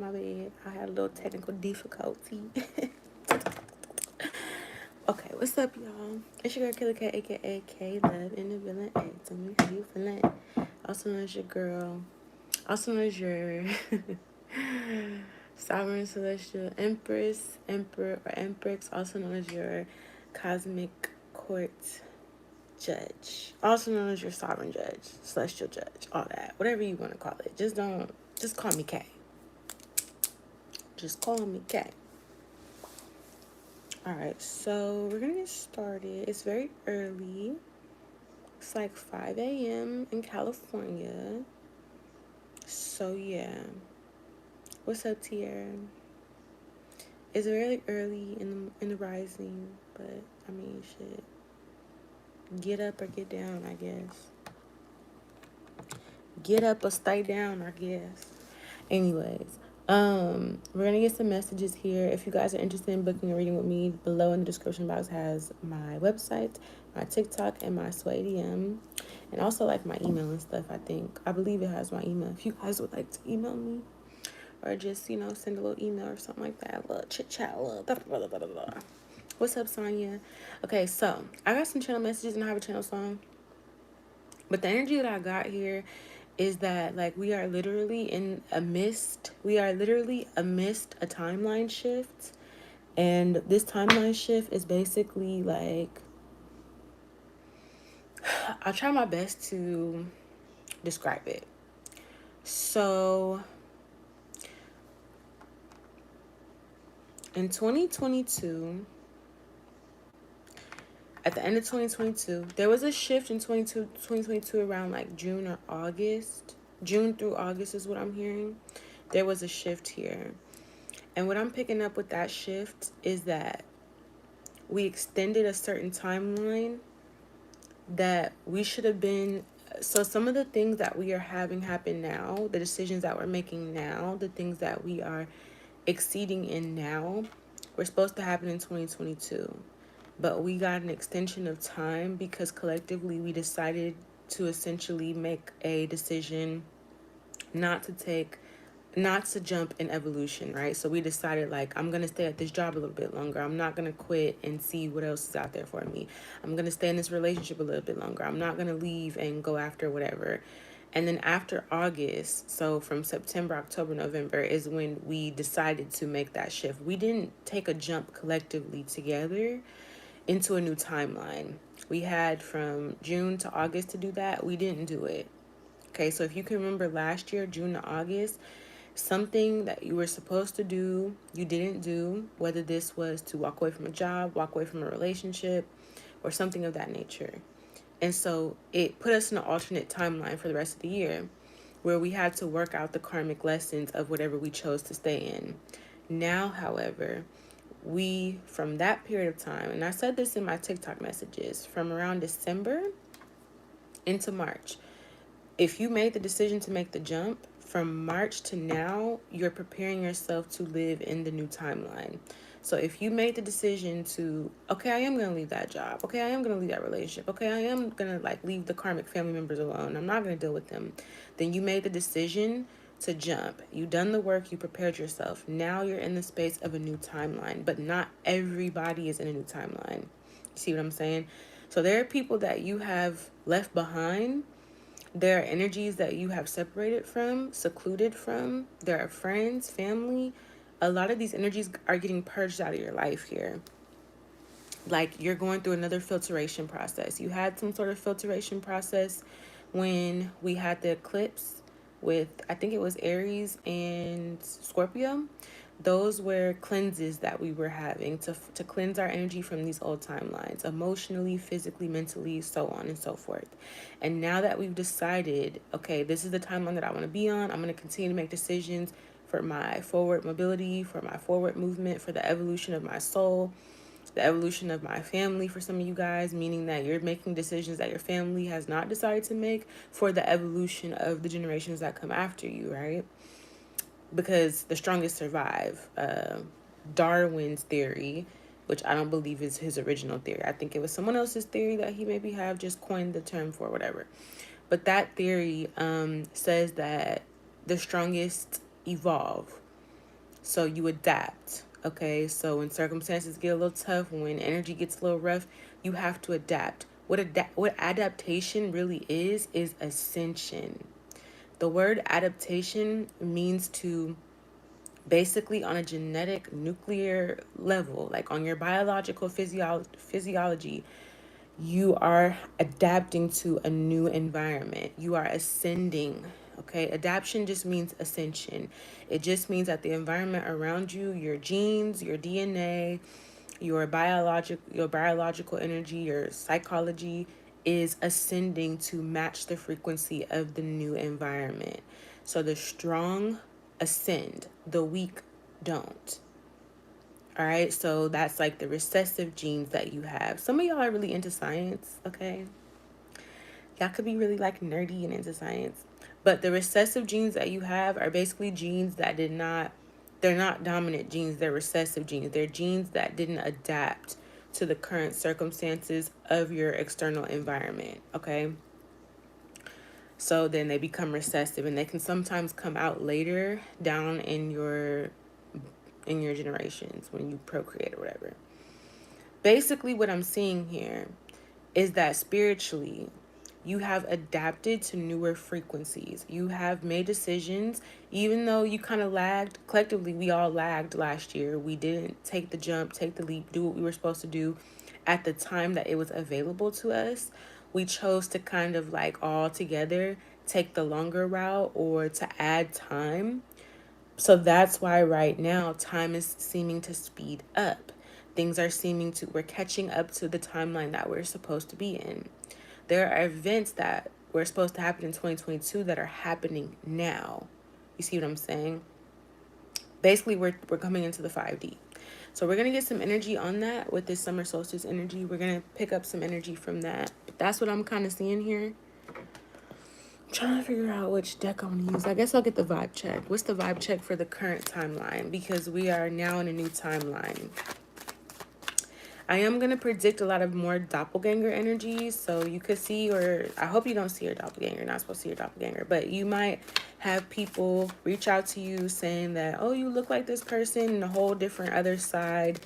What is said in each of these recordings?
My bad. I had a little technical difficulty. Okay, what's up, y'all? It's your girl Killer K, aka K Love in the villain. Hey, tell me how you feeling. Also known as your girl. Also known as your sovereign celestial empress, emperor, or empress. Also known as your cosmic court judge. Also known as your sovereign judge, celestial judge, all that. Whatever you want to call it. Just call me K. Just call me K. Alright, so we're gonna get started. It's very early. It's like 5 a.m. in California. So yeah. What's up, Tierra? It's really early in the rising, but I mean shit. Get up or get down, I guess. Get up or stay down, I guess. Anyways, we're gonna get some messages here. If you guys are interested in booking a reading with me, below in the description box has my website, my TikTok, and my Sway DM, and also like my email and stuff. I believe it has my email. If you guys would like to email me, or just send a little email or something like that, a little chit chat, a little blah, blah, blah, blah, blah. What's up, Sonya? Okay, so I got some channel messages and I have a channel song. But the energy that I got here is that like we are literally amidst a timeline shift. And this timeline shift is basically like, I'll try my best to describe it. So in 2022, at the end of 2022, there was a shift in 2022 around like June or August. June through August is what I'm hearing. There was a shift here. And what I'm picking up with that shift is that we extended a certain timeline that we should have been. So some of the things that we are having happen now, the decisions that we're making now, the things that we are exceeding in now, were supposed to happen in 2022. But we got an extension of time because collectively we decided to essentially make a decision not to take not to jump in evolution, right? So we decided like, I'm going to stay at this job a little bit longer. I'm not going to quit and see what else is out there for me. I'm going to stay in this relationship a little bit longer. I'm not going to leave and go after whatever. And then after August, so from September, October, November is when we decided to make that shift. We didn't take a jump collectively together into a new timeline. We had from June to August to do that. We didn't do it. Okay, so if you can remember last year, June to August, something that you were supposed to do, you didn't do, whether this was to walk away from a job, walk away from a relationship, or something of that nature. And so it put us in an alternate timeline for the rest of the year where we had to work out the karmic lessons of whatever we chose to stay in. Now, however, from that period of time, and I said this in my TikTok messages, from around December into March, if you made the decision to make the jump, from March to now, you're preparing yourself to live in the new timeline. So if you made the decision to, okay, I am going to leave that job. Okay, I am going to leave that relationship. Okay, I am going to like leave the karmic family members alone. I'm not going to deal with them. Then you made the decision to jump. You done the work, you prepared yourself. Now you're in the space of a new timeline, but not everybody is in a new timeline. You see what I'm saying? So there are people that you have left behind. There are energies that you have separated from, secluded from. There are friends, family. A lot of these energies are getting purged out of your life here. Like you're going through another filtration process. You had some sort of filtration process when we had the eclipse with, I think it was Aries and Scorpio. Those were cleanses that we were having to cleanse our energy from these old timelines, emotionally, physically, mentally, so on and so forth. And now that we've decided, okay, this is the timeline that I want to be on, I'm going to continue to make decisions for my forward mobility, for my forward movement, for the evolution of my soul, the evolution of my family for some of you guys, meaning that you're making decisions that your family has not decided to make for the evolution of the generations that come after you, right? Because the strongest survive. Darwin's theory, which I don't believe is his original theory. I think it was someone else's theory that he maybe have just coined the term for, whatever. But that theory says that the strongest evolve. So you adapt. Okay, so when circumstances get a little tough, when energy gets a little rough, you have to adapt. What adaptation really is ascension. The word adaptation means to basically on a genetic nuclear level, like on your biological physiology, you are adapting to a new environment. You are ascending. Okay, adaptation just means ascension. It just means that the environment around you, your genes, your DNA, your biological energy, your psychology is ascending to match the frequency of the new environment. So the strong ascend, the weak don't. All right, so that's like the recessive genes that you have. Some of y'all are really into science, okay? Y'all could be really like nerdy and into science. But the recessive genes that you have are basically genes that they're not dominant genes, they're recessive genes. They're genes that didn't adapt to the current circumstances of your external environment, okay? So then they become recessive and they can sometimes come out later down in your generations when you procreate or whatever. Basically what I'm seeing here is that spiritually, you have adapted to newer frequencies. You have made decisions, even though you kind of lagged. Collectively, we all lagged last year. We didn't take the jump, take the leap, do what we were supposed to do at the time that it was available to us. We chose to kind of like all together take the longer route or to add time. So that's why right now time is seeming to speed up. Things are seeming to, we're catching up to the timeline that we're supposed to be in. There are events that were supposed to happen in 2022 that are happening now. You see what I'm saying? Basically, we're coming into the 5D. So we're going to get some energy on that with this summer solstice energy. We're going to pick up some energy from that. But that's what I'm kind of seeing here. I'm trying to figure out which deck I'm going to use. I guess I'll get the vibe check. What's the vibe check for the current timeline? Because we are now in a new timeline. I am going to predict a lot of more doppelganger energy. So you could see, or I hope you don't see your doppelganger. You're not supposed to see your doppelganger. But you might have people reach out to you saying that, oh, you look like this person in a whole different other side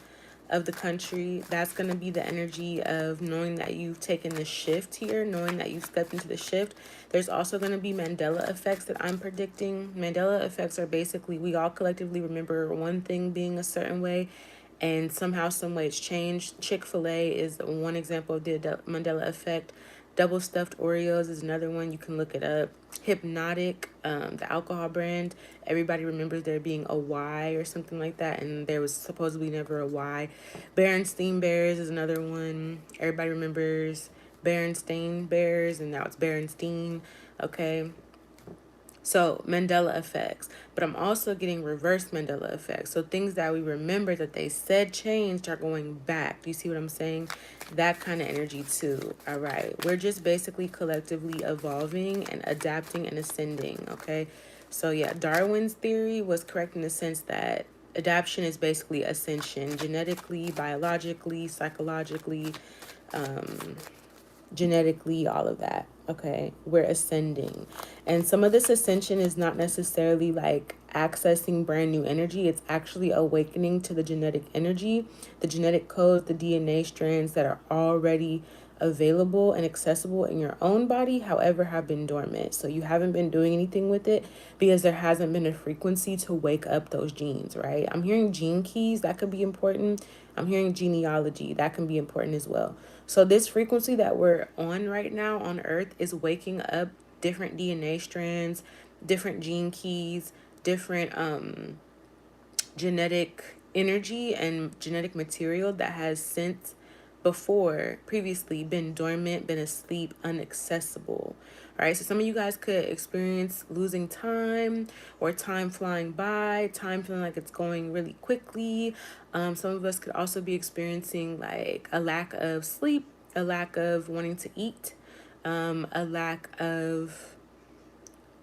of the country. That's going to be the energy of knowing that you've taken the shift here, knowing that you've stepped into the shift. There's also going to be Mandela effects that I'm predicting. Mandela effects are basically we all collectively remember one thing being a certain way and somehow, some way it's changed. Chick-fil-A is one example of the Mandela effect. Double stuffed Oreos is another one. You can look it up. Hypnotic, the alcohol brand. Everybody remembers there being a Y or something like that, and there was supposedly never a Y. Berenstain Bears is another one. Everybody remembers Berenstain Bears, and now it's Berenstein. Okay. So Mandela effects, but I'm also getting reverse Mandela effects. So things that we remember that they said changed are going back. Do you see what I'm saying? That kind of energy too. All right. We're just basically collectively evolving and adapting and ascending. Okay. So yeah, Darwin's theory was correct in the sense that adaptation is basically ascension, genetically, biologically, psychologically, genetically, all of that. Okay, we're ascending, and some of this ascension is not necessarily like accessing brand new energy. It's actually awakening to the genetic energy, the genetic codes, the DNA strands that are already available and accessible in your own body, however have been dormant. So you haven't been doing anything with it because there hasn't been a frequency to wake up those genes, right? I'm hearing gene keys, that could be important. I'm hearing genealogy, that can be important as well. So this frequency that we're on right now on Earth is waking up different DNA strands, different gene keys, different genetic energy and genetic material that has since before previously been dormant, been asleep, inaccessible. All right, so some of you guys could experience losing time or time flying by, time feeling like it's going really quickly. Some of us could also be experiencing like a lack of sleep, a lack of wanting to eat, a lack of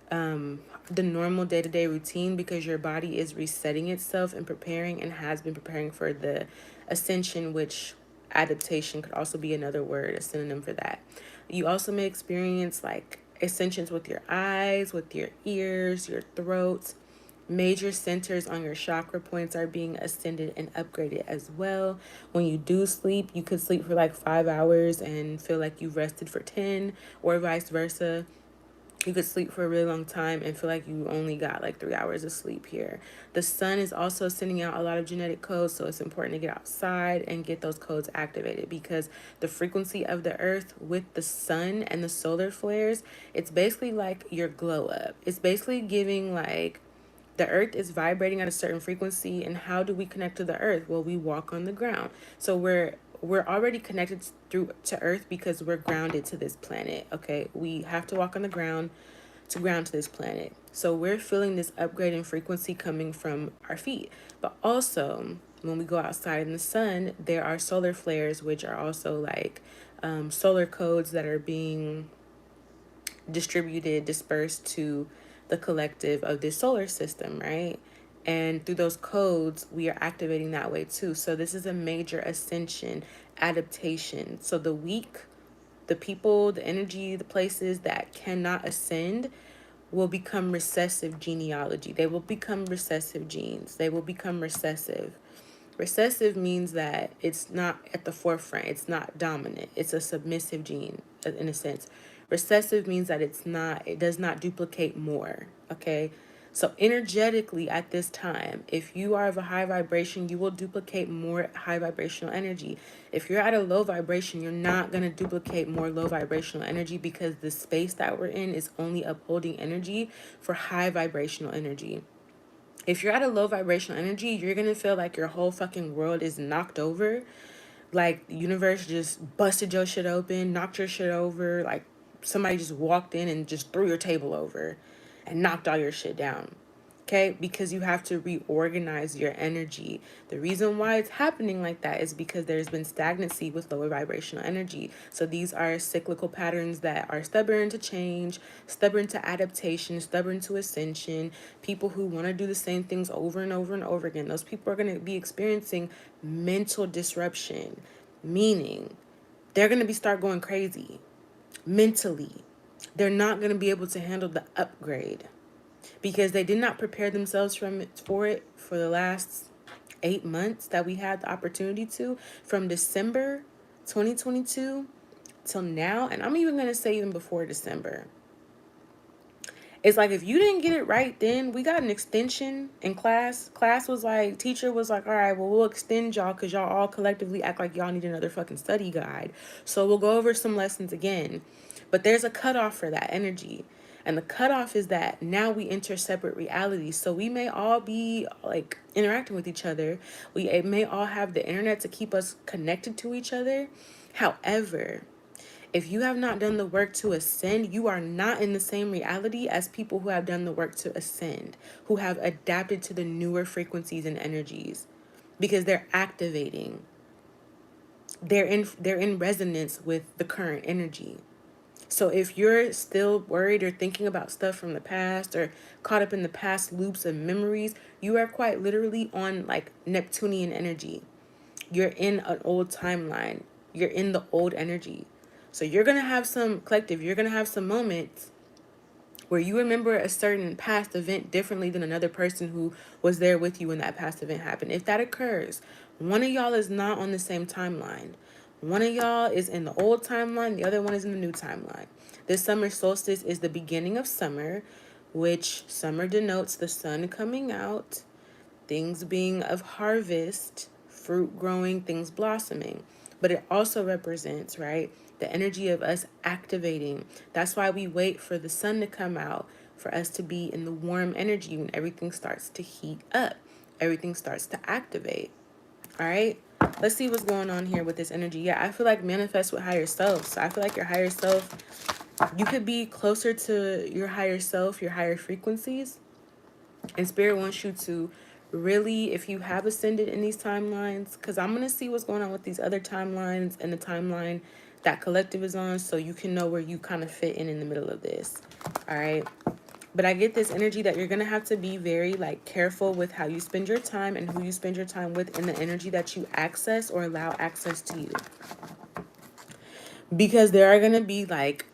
the normal day-to-day routine because your body is resetting itself and preparing and has been preparing for the ascension, which adaptation could also be another word, a synonym for that. You also may experience like ascensions with your eyes, with your ears, your throat, Major centers on your chakra points are being ascended and upgraded as well. When you do sleep, you could sleep for like 5 hours and feel like you've rested for 10, or vice versa. You could sleep for a really long time and feel like you only got like 3 hours of sleep here. The sun is also sending out a lot of genetic codes, so it's important to get outside and get those codes activated, because the frequency of the earth with the sun and the solar flares, it's basically like your glow up. It's basically giving like the earth is vibrating at a certain frequency, and how do we connect to the earth? Well, we walk on the ground. So we're already connected through to earth because we're grounded to this planet. Okay, we have to walk on the ground to ground to this planet. So we're feeling this upgrade in frequency coming from our feet. But also, when we go outside in the sun, there are solar flares, which are also like solar codes that are being distributed, dispersed to the collective of this solar system, right? And through those codes, we are activating that way too. So this is a major ascension, adaptation. So the weak, the people, the energy, the places that cannot ascend will become recessive genealogy. They will become recessive genes. They will become recessive. Recessive means that it's not at the forefront, it's not dominant, it's a submissive gene in a sense. Recessive means that it does not duplicate more, okay? So energetically at this time, if you are of a high vibration, you will duplicate more high vibrational energy. If you're at a low vibration, you're not going to duplicate more low vibrational energy, because the space that we're in is only upholding energy for high vibrational energy. If you're at a low vibrational energy, you're going to feel like your whole fucking world is knocked over. Like the universe just busted your shit open, knocked your shit over. Like somebody just walked in and just threw your table over and knocked all your shit down. Okay, because you have to reorganize your energy. The reason why it's happening like that is because there's been stagnancy with lower vibrational energy. So these are cyclical patterns that are stubborn to change, stubborn to adaptation, stubborn to ascension. People who want to do the same things over and over and over again, those people are going to be experiencing mental disruption, meaning they're going to be start going crazy mentally. They're not going to be able to handle the upgrade, because they did not prepare themselves for it for the last 8 months that we had the opportunity to, from December 2022 till now. And I'm even going to say even before December. It's like, if you didn't get it right then, we got an extension in class. Class was like, teacher was like, all right, well, we'll extend y'all because y'all all collectively act like y'all need another fucking study guide. So we'll go over some lessons again. But there's a cutoff for that energy. And the cutoff is that now we enter separate realities. So we may all be like interacting with each other. We may all have the internet to keep us connected to each other. However, if you have not done the work to ascend, you are not in the same reality as people who have done the work to ascend, who have adapted to the newer frequencies and energies, because they're activating. They're in resonance with the current energy. So if you're still worried or thinking about stuff from the past, or caught up in the past loops of memories, you are quite literally on like Neptunian energy. You're in an old timeline. You're in the old energy. So you're going to have some collective, you're going to have some moments where you remember a certain past event differently than another person who was there with you when that past event happened. If that occurs, one of y'all is not on the same timeline. One of y'all is in the old timeline, the other one is in the new timeline. This summer solstice is the beginning of summer, which summer denotes the sun coming out, things being of harvest, fruit growing, things blossoming. But it also represents, right, the energy of us activating. That's why we wait for the sun to come out, for us to be in the warm energy when everything starts to heat up, everything starts to activate. All right, let's see what's going on here with this energy. Yeah, I feel like manifest with higher self. So I feel like your higher self, you could be closer to your higher self, your higher frequencies. And Spirit wants you to really, if you have ascended in these timelines, because I'm going to see what's going on with these other timelines and the timeline that collective is on, so you can know where you kind of fit in the middle of this. All right. But I get this energy that you're going to have to be very like careful with how you spend your time and who you spend your time with, and the energy that you access or allow access to you. Because there are going to be like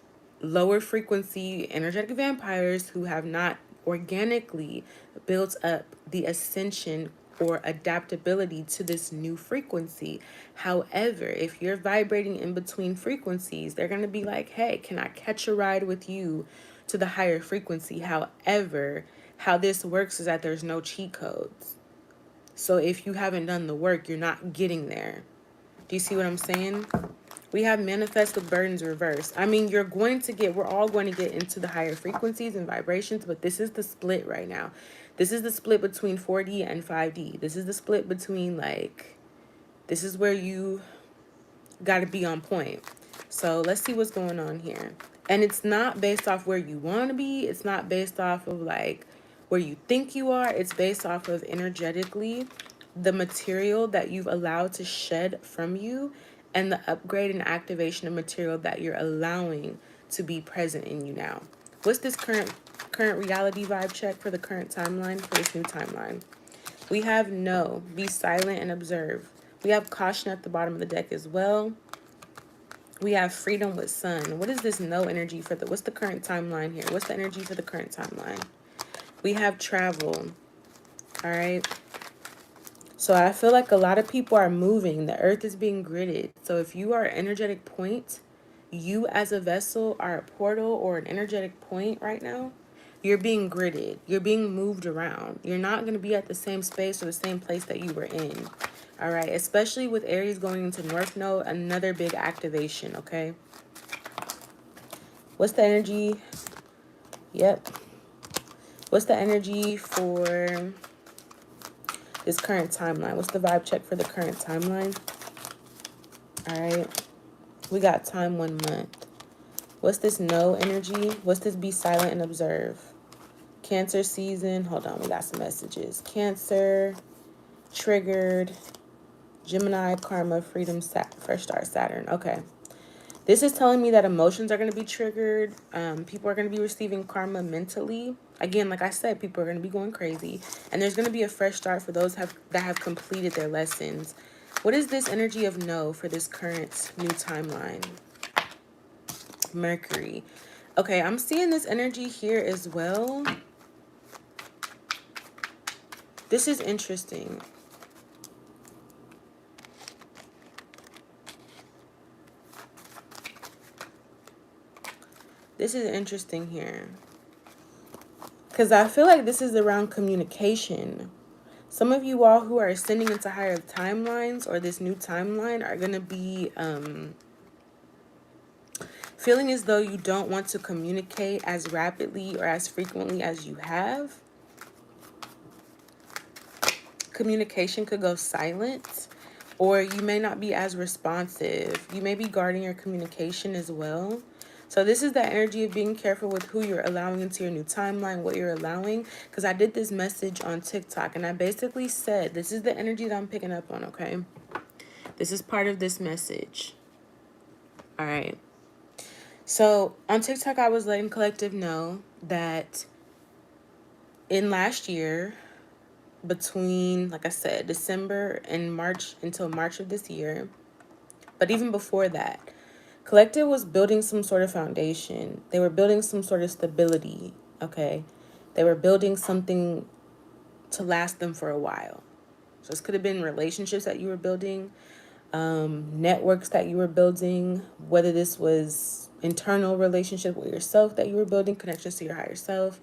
lower frequency energetic vampires who have not organically builds up the ascension or adaptability to this new frequency. However, if you're vibrating in between frequencies, they're going to be like, hey, can I catch a ride with you to the higher frequency? However, how this works is that there's no cheat codes. So if you haven't done the work, you're not getting there. Do you see what I'm saying? We have manifest with burdens reversed. I mean, we're all going to get into the higher frequencies and vibrations, but this is the split right now. This is the split between 4D and 5D. This is the split between, like, this is where you got to be on point. So let's see what's going on here. And it's not based off where you want to be. It's not based off of, like, where you think you are. It's based off of energetically the material that you've allowed to shed from you and the upgrade and activation of material that you're allowing to be present in you now. What's this current reality vibe check for the current timeline, for this new timeline? We have no, be silent and observe. We have caution at the bottom of the deck as well. We have freedom with sun. What is this no energy for what's the current timeline here? What's the energy for the current timeline? We have travel. All right. So I feel like a lot of people are moving. The earth is being gridded. So if you are an energetic point, you as a vessel are a portal or an energetic point right now. You're being gridded. You're being moved around. You're not going to be at the same space or the same place that you were in. All right. Especially with Aries going into North Node, another big activation. Okay. What's the energy? Yep. What's the energy for this current timeline? What's the vibe check for the current timeline? All right. We got time 1 month. What's this no energy? What's this be silent and observe? Cancer season. Hold on. We got some messages. Cancer, triggered, Gemini, karma, freedom, fresh start, Saturn. Okay. This is telling me that emotions are going to be triggered. People are going to be receiving karma mentally. Again, like I said, people are going to be going crazy. And there's going to be a fresh start for those that have completed their lessons. What is this energy of no for this current new timeline? Mercury. Okay, I'm seeing this energy here as well. This is interesting. This is interesting here. Because I feel like this is around communication. Some of you all who are ascending into higher timelines or this new timeline are going to be feeling as though you don't want to communicate as rapidly or as frequently as you have. Communication could go silent, or you may not be as responsive. You may be guarding your communication as well. So this is the energy of being careful with who you're allowing into your new timeline, what you're allowing. Because I did this message on TikTok and I basically said, this is the energy that I'm picking up on, okay? This is part of this message. All right. So on TikTok, I was letting collective know that in last year, between, like I said, December and March until March of this year, but even before that, collective was building some sort of foundation. They were building some sort of stability, okay? They were building something to last them for a while. So this could have been relationships that you were building, networks that you were building, whether this was internal relationship with yourself that you were building, connections to your higher self.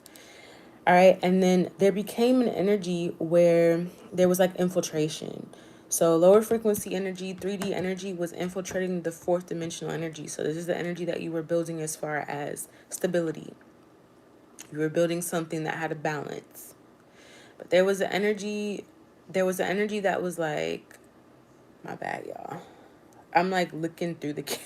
All right. And then there became an energy where there was like infiltration. So lower frequency energy, 3D energy was infiltrating the fourth dimensional energy. So this is the energy that you were building as far as stability. You were building something that had a balance. But there was an energy that was like, my bad, y'all. I'm like looking through the camera.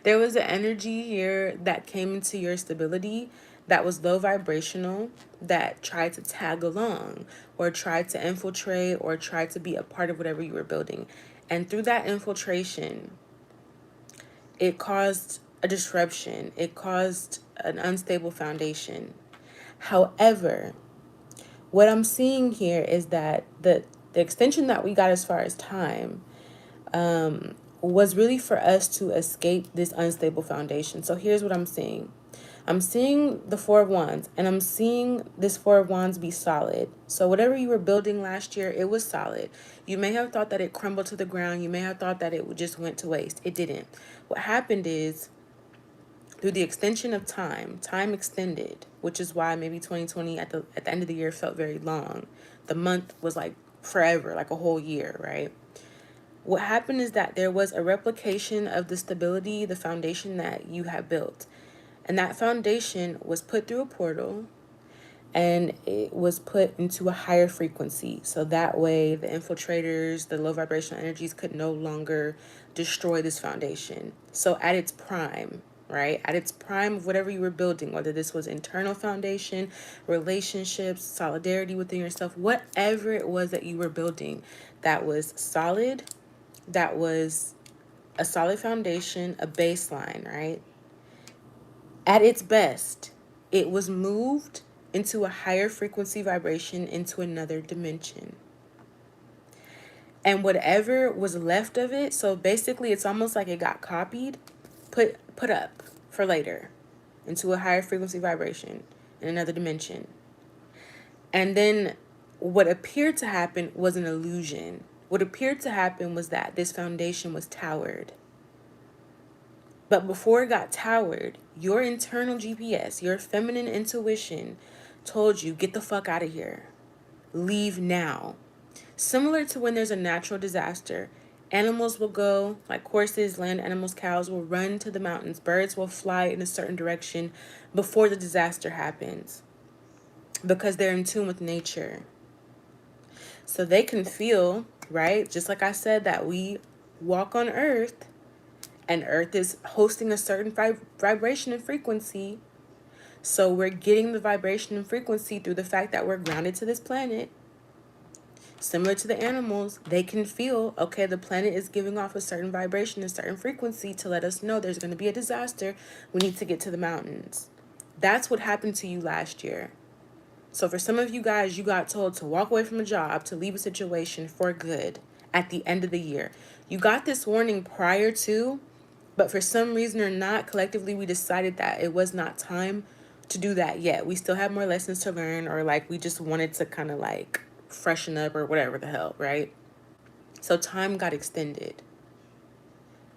There was an energy here that came into your stability that was low vibrational, that tried to tag along or tried to infiltrate or tried to be a part of whatever you were building. And through that infiltration, it caused a disruption. It caused an unstable foundation. However, what I'm seeing here is that the extension that we got as far as time was really for us to escape this unstable foundation. So here's what I'm seeing. I'm seeing the Four of Wands, and I'm seeing this Four of Wands be solid. So whatever you were building last year, it was solid. You may have thought that it crumbled to the ground. You may have thought that it just went to waste. It didn't. What happened is, through the extension of time extended, which is why maybe 2020 at the end of the year felt very long. The month was like forever, like a whole year, right? What happened is that there was a replication of the stability, the foundation that you have built. And that foundation was put through a portal, and it was put into a higher frequency. So that way the infiltrators, the low vibrational energies could no longer destroy this foundation. So at its prime, right? At its prime of whatever you were building, whether this was internal foundation, relationships, solidarity within yourself, whatever it was that you were building that was solid, that was a solid foundation, a baseline, right? At its best, it was moved into a higher frequency vibration, into another dimension. And whatever was left of it, so basically it's almost like it got copied, put up for later into a higher frequency vibration in another dimension. And then what appeared to happen was an illusion. What appeared to happen was that this foundation was towered. But before it got towered, your internal GPS, your feminine intuition told you, get the fuck out of here. Leave now. Similar to when there's a natural disaster, animals will go, like horses, land animals, cows will run to the mountains. Birds will fly in a certain direction before the disaster happens because they're in tune with nature. So they can feel, right? Just like I said, that we walk on earth, and earth is hosting a certain vibration and frequency. So we're getting the vibration and frequency through the fact that we're grounded to this planet. Similar to the animals, they can feel, okay, the planet is giving off a certain vibration, a certain frequency to let us know there's going to be a disaster. We need to get to the mountains. That's what happened to you last year. So for some of you guys, you got told to walk away from a job, to leave a situation for good at the end of the year. You got this warning prior to, but for some reason or not, collectively, we decided that it was not time to do that yet. We still have more lessons to learn, or like we just wanted to kind of like freshen up or whatever the hell, right? So time got extended,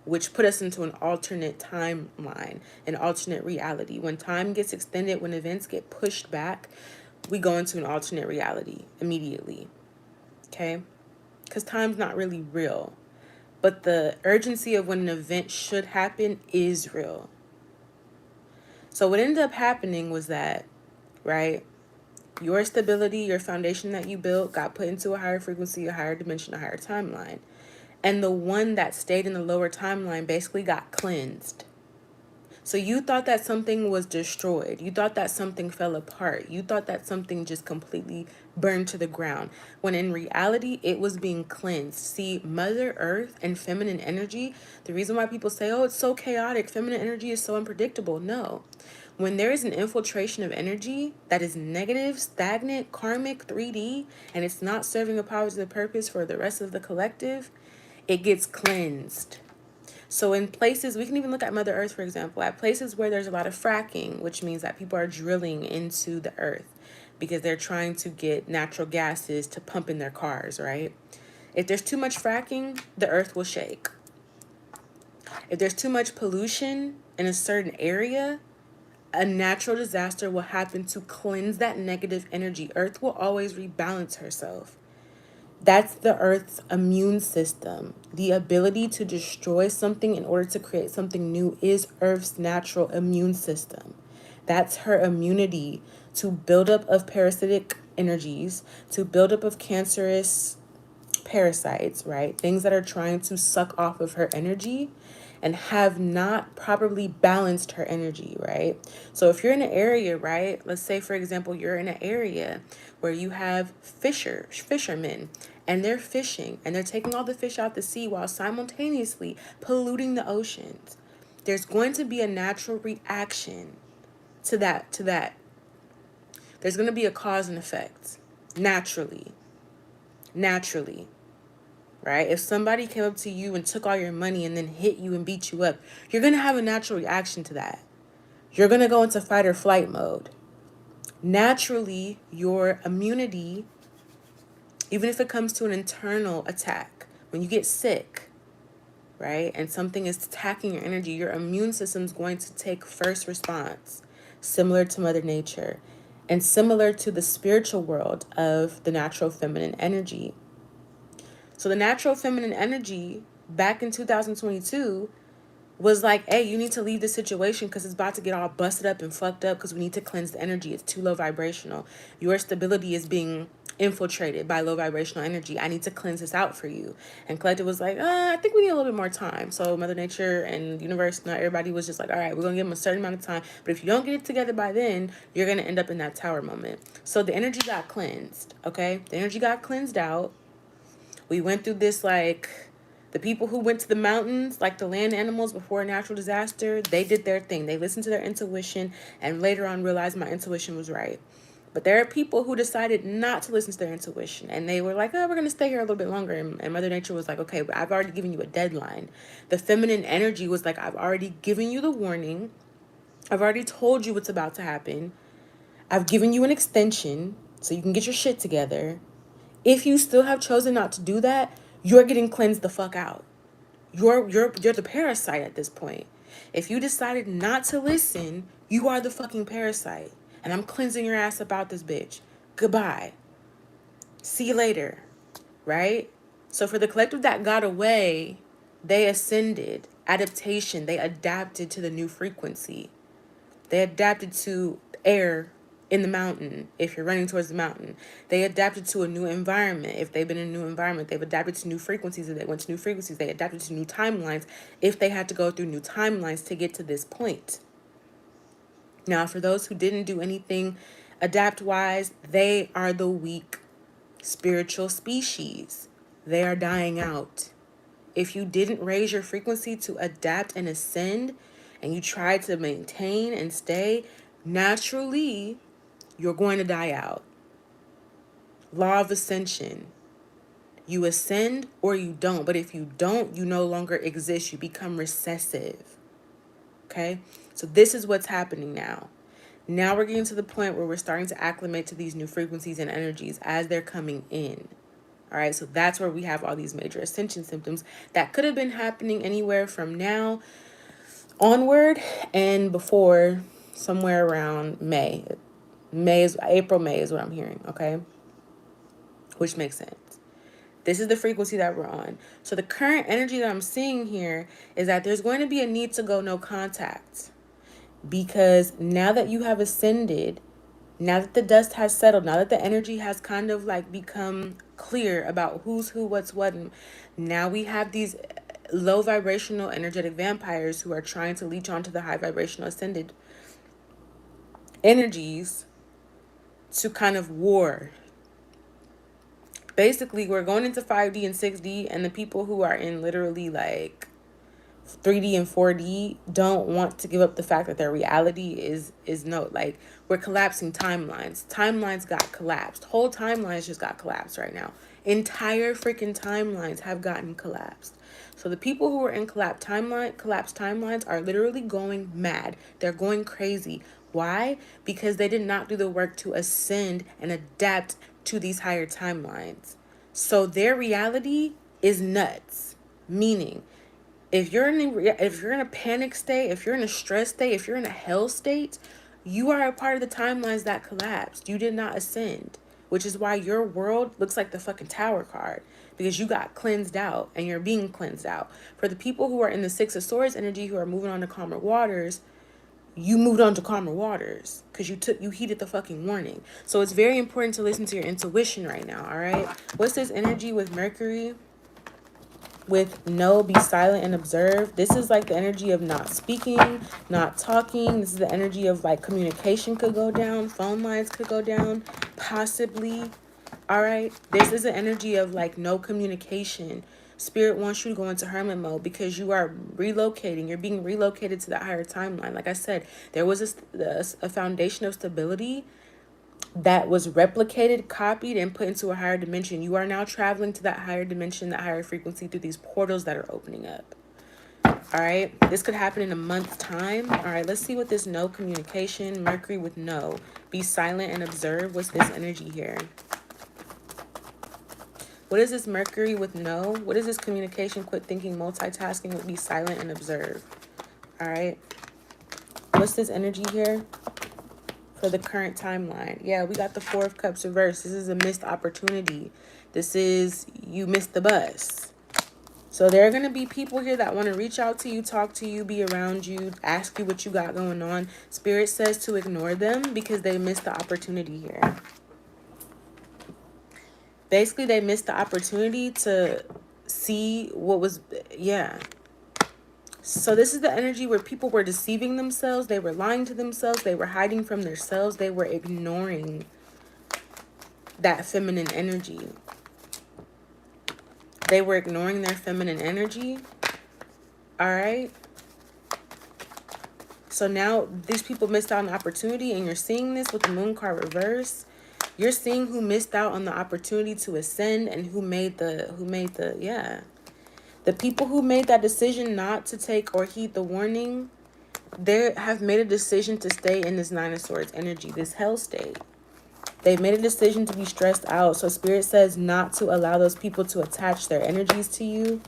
which put us into an alternate timeline, an alternate reality. When time gets extended, when events get pushed back, we go into an alternate reality immediately, okay? Because time's not really real. But the urgency of when an event should happen is real. So what ended up happening was that, right, your stability, your foundation that you built got put into a higher frequency, a higher dimension, a higher timeline. And the one that stayed in the lower timeline basically got cleansed. So you thought that something was destroyed. You thought that something fell apart. You thought that something just completely burned to the ground. When in reality, it was being cleansed. See, Mother Earth and feminine energy, the reason why people say, oh, it's so chaotic, feminine energy is so unpredictable. No. When there is an infiltration of energy that is negative, stagnant, karmic, 3D, and it's not serving a positive purpose for the rest of the collective, it gets cleansed. So in places, we can even look at Mother Earth, for example, at places where there's a lot of fracking, which means that people are drilling into the earth because they're trying to get natural gases to pump in their cars, right? If there's too much fracking, the earth will shake. If there's too much pollution in a certain area, a natural disaster will happen to cleanse that negative energy. Earth will always rebalance herself. That's the Earth's immune system. The ability to destroy something in order to create something new is Earth's natural immune system. That's her immunity to buildup of parasitic energies, to buildup of cancerous parasites, right? Things that are trying to suck off of her energy and have not properly balanced her energy, right? So if you're in an area, right? Let's say, for example, you're in an area where you have fishermen, and they're fishing and they're taking all the fish out the sea while simultaneously polluting the oceans. There's going to be a natural reaction to that. There's going to be a cause and effect naturally, right? If somebody came up to you and took all your money and then hit you and beat you up, you're going to have a natural reaction to that. you're going to go into fight or flight mode. Naturally, your immunity, even if it comes to an internal attack, when you get sick, right, and something is attacking your energy, your immune system is going to take first response, similar to Mother Nature and similar to the spiritual world of the natural feminine energy. So the natural feminine energy back in 2022 was like, hey, you need to leave this situation because it's about to get all busted up and fucked up because we need to cleanse the energy. It's too low vibrational. Your stability is being infiltrated by low vibrational energy. I need to cleanse this out for you. And Collective was like, I think we need a little bit more time. So Mother Nature and universe, not everybody was just like, all right, we're going to give them a certain amount of time. But if you don't get it together by then, you're going to end up in that tower moment. So the energy got cleansed, okay? The energy got cleansed out. We went through this, like, the people who went to the mountains, like the land animals before a natural disaster, they did their thing. They listened to their intuition and later on realized my intuition was right. But there are people who decided not to listen to their intuition. And they were like, oh, we're going to stay here a little bit longer. And Mother Nature was like, okay, but I've already given you a deadline. The feminine energy was like, I've already given you the warning. I've already told you what's about to happen. I've given you an extension so you can get your shit together. If you still have chosen not to do that, you're getting cleansed the fuck out. You're the parasite at this point. If you decided not to listen, you are the fucking parasite. And I'm cleansing your ass about this bitch. Goodbye. See you later. Right? So for the collective that got away, they ascended. Adaptation. They adapted to the new frequency. They adapted to air in the mountain if you're running towards the mountain. They adapted to a new environment. If they've been in a new environment, they've adapted to new frequencies. If they went to new frequencies, they adapted to new timelines if they had to go through new timelines to get to this point. Now, for those who didn't do anything adapt-wise, they are the weak spiritual species. They are dying out. If you didn't raise your frequency to adapt and ascend, and you try to maintain and stay, naturally, you're going to die out. Law of ascension. You ascend or you don't. But if you don't, you no longer exist. You become recessive. Okay? So this is what's happening now. Now we're getting to the point where we're starting to acclimate to these new frequencies and energies as they're coming in. All right? So that's where we have all these major ascension symptoms that could have been happening anywhere from now onward and before, somewhere around May. April, May is what I'm hearing, okay? Which makes sense. This is the frequency that we're on. So the current energy that I'm seeing here is that there's going to be a need to go no contact. Because now that you have ascended, now that the dust has settled, now that the energy has kind of like become clear about who's who, what's what, and now we have these low vibrational energetic vampires who are trying to leech onto the high vibrational ascended energies to kind of war. Basically, we're going into 5D and 6D, and the people who are in literally like 3D and 4D don't want to give up the fact that their reality is no, like, we're collapsing timelines. Timelines got collapsed. Whole timelines just got collapsed right now. Entire freaking timelines have gotten collapsed. So the people who are in collapsed timelines are literally going mad. They're going crazy. Why? Because they did not do the work to ascend and adapt to these higher timelines. So their reality is nuts. Meaning, if you're in a panic state, if you're in a stress state, if you're in a hell state, you are a part of the timelines that collapsed. You did not ascend, which is why your world looks like the fucking Tower card, because you got cleansed out and you're being cleansed out. For the people who are in the Six of Swords energy, who are moving on to calmer waters, you moved on to calmer waters because you heeded the fucking warning. So it's very important to listen to your intuition right now. All right. What's this energy with Mercury? With no, be silent and observe. This is like the energy of not speaking, not talking. This is the energy of like communication could go down. Phone lines could go down, possibly. All right. This is the energy of like no communication. Spirit wants you to go into hermit mode because you are relocating. You're being relocated to that higher timeline. Like I said, there was a foundation of stability that was replicated, copied, and put into a higher dimension. You are now traveling to that higher dimension, that higher frequency through these portals that are opening up. All right, this could happen in a month's time. All right, let's see what this no communication, Mercury with no. Be silent and observe. What's this energy here? What is this Mercury with no? What is this communication, quit thinking, multitasking with be silent and observe? All right, what's this energy here for the current timeline? Yeah, we got the Four of Cups reversed. This is a missed opportunity. This is, you missed the bus. So there are going to be people here that want to reach out to you, talk to you, be around you, ask you what you got going on. Spirit says to ignore them because they missed the opportunity here. Basically, they missed the opportunity to see what was, yeah. So this is the energy where people were deceiving themselves. They were lying to themselves. They were hiding from themselves. They were ignoring that feminine energy. They were ignoring their feminine energy. All right. So now these people missed out on the opportunity, and you're seeing this with the moon card reverse. You're seeing who missed out on the opportunity to ascend and who made the, yeah. The people who made that decision not to take or heed the warning, they have made a decision to stay in this Nine of Swords energy, this hell state. They made a decision to be stressed out. So Spirit says not to allow those people to attach their energies to you.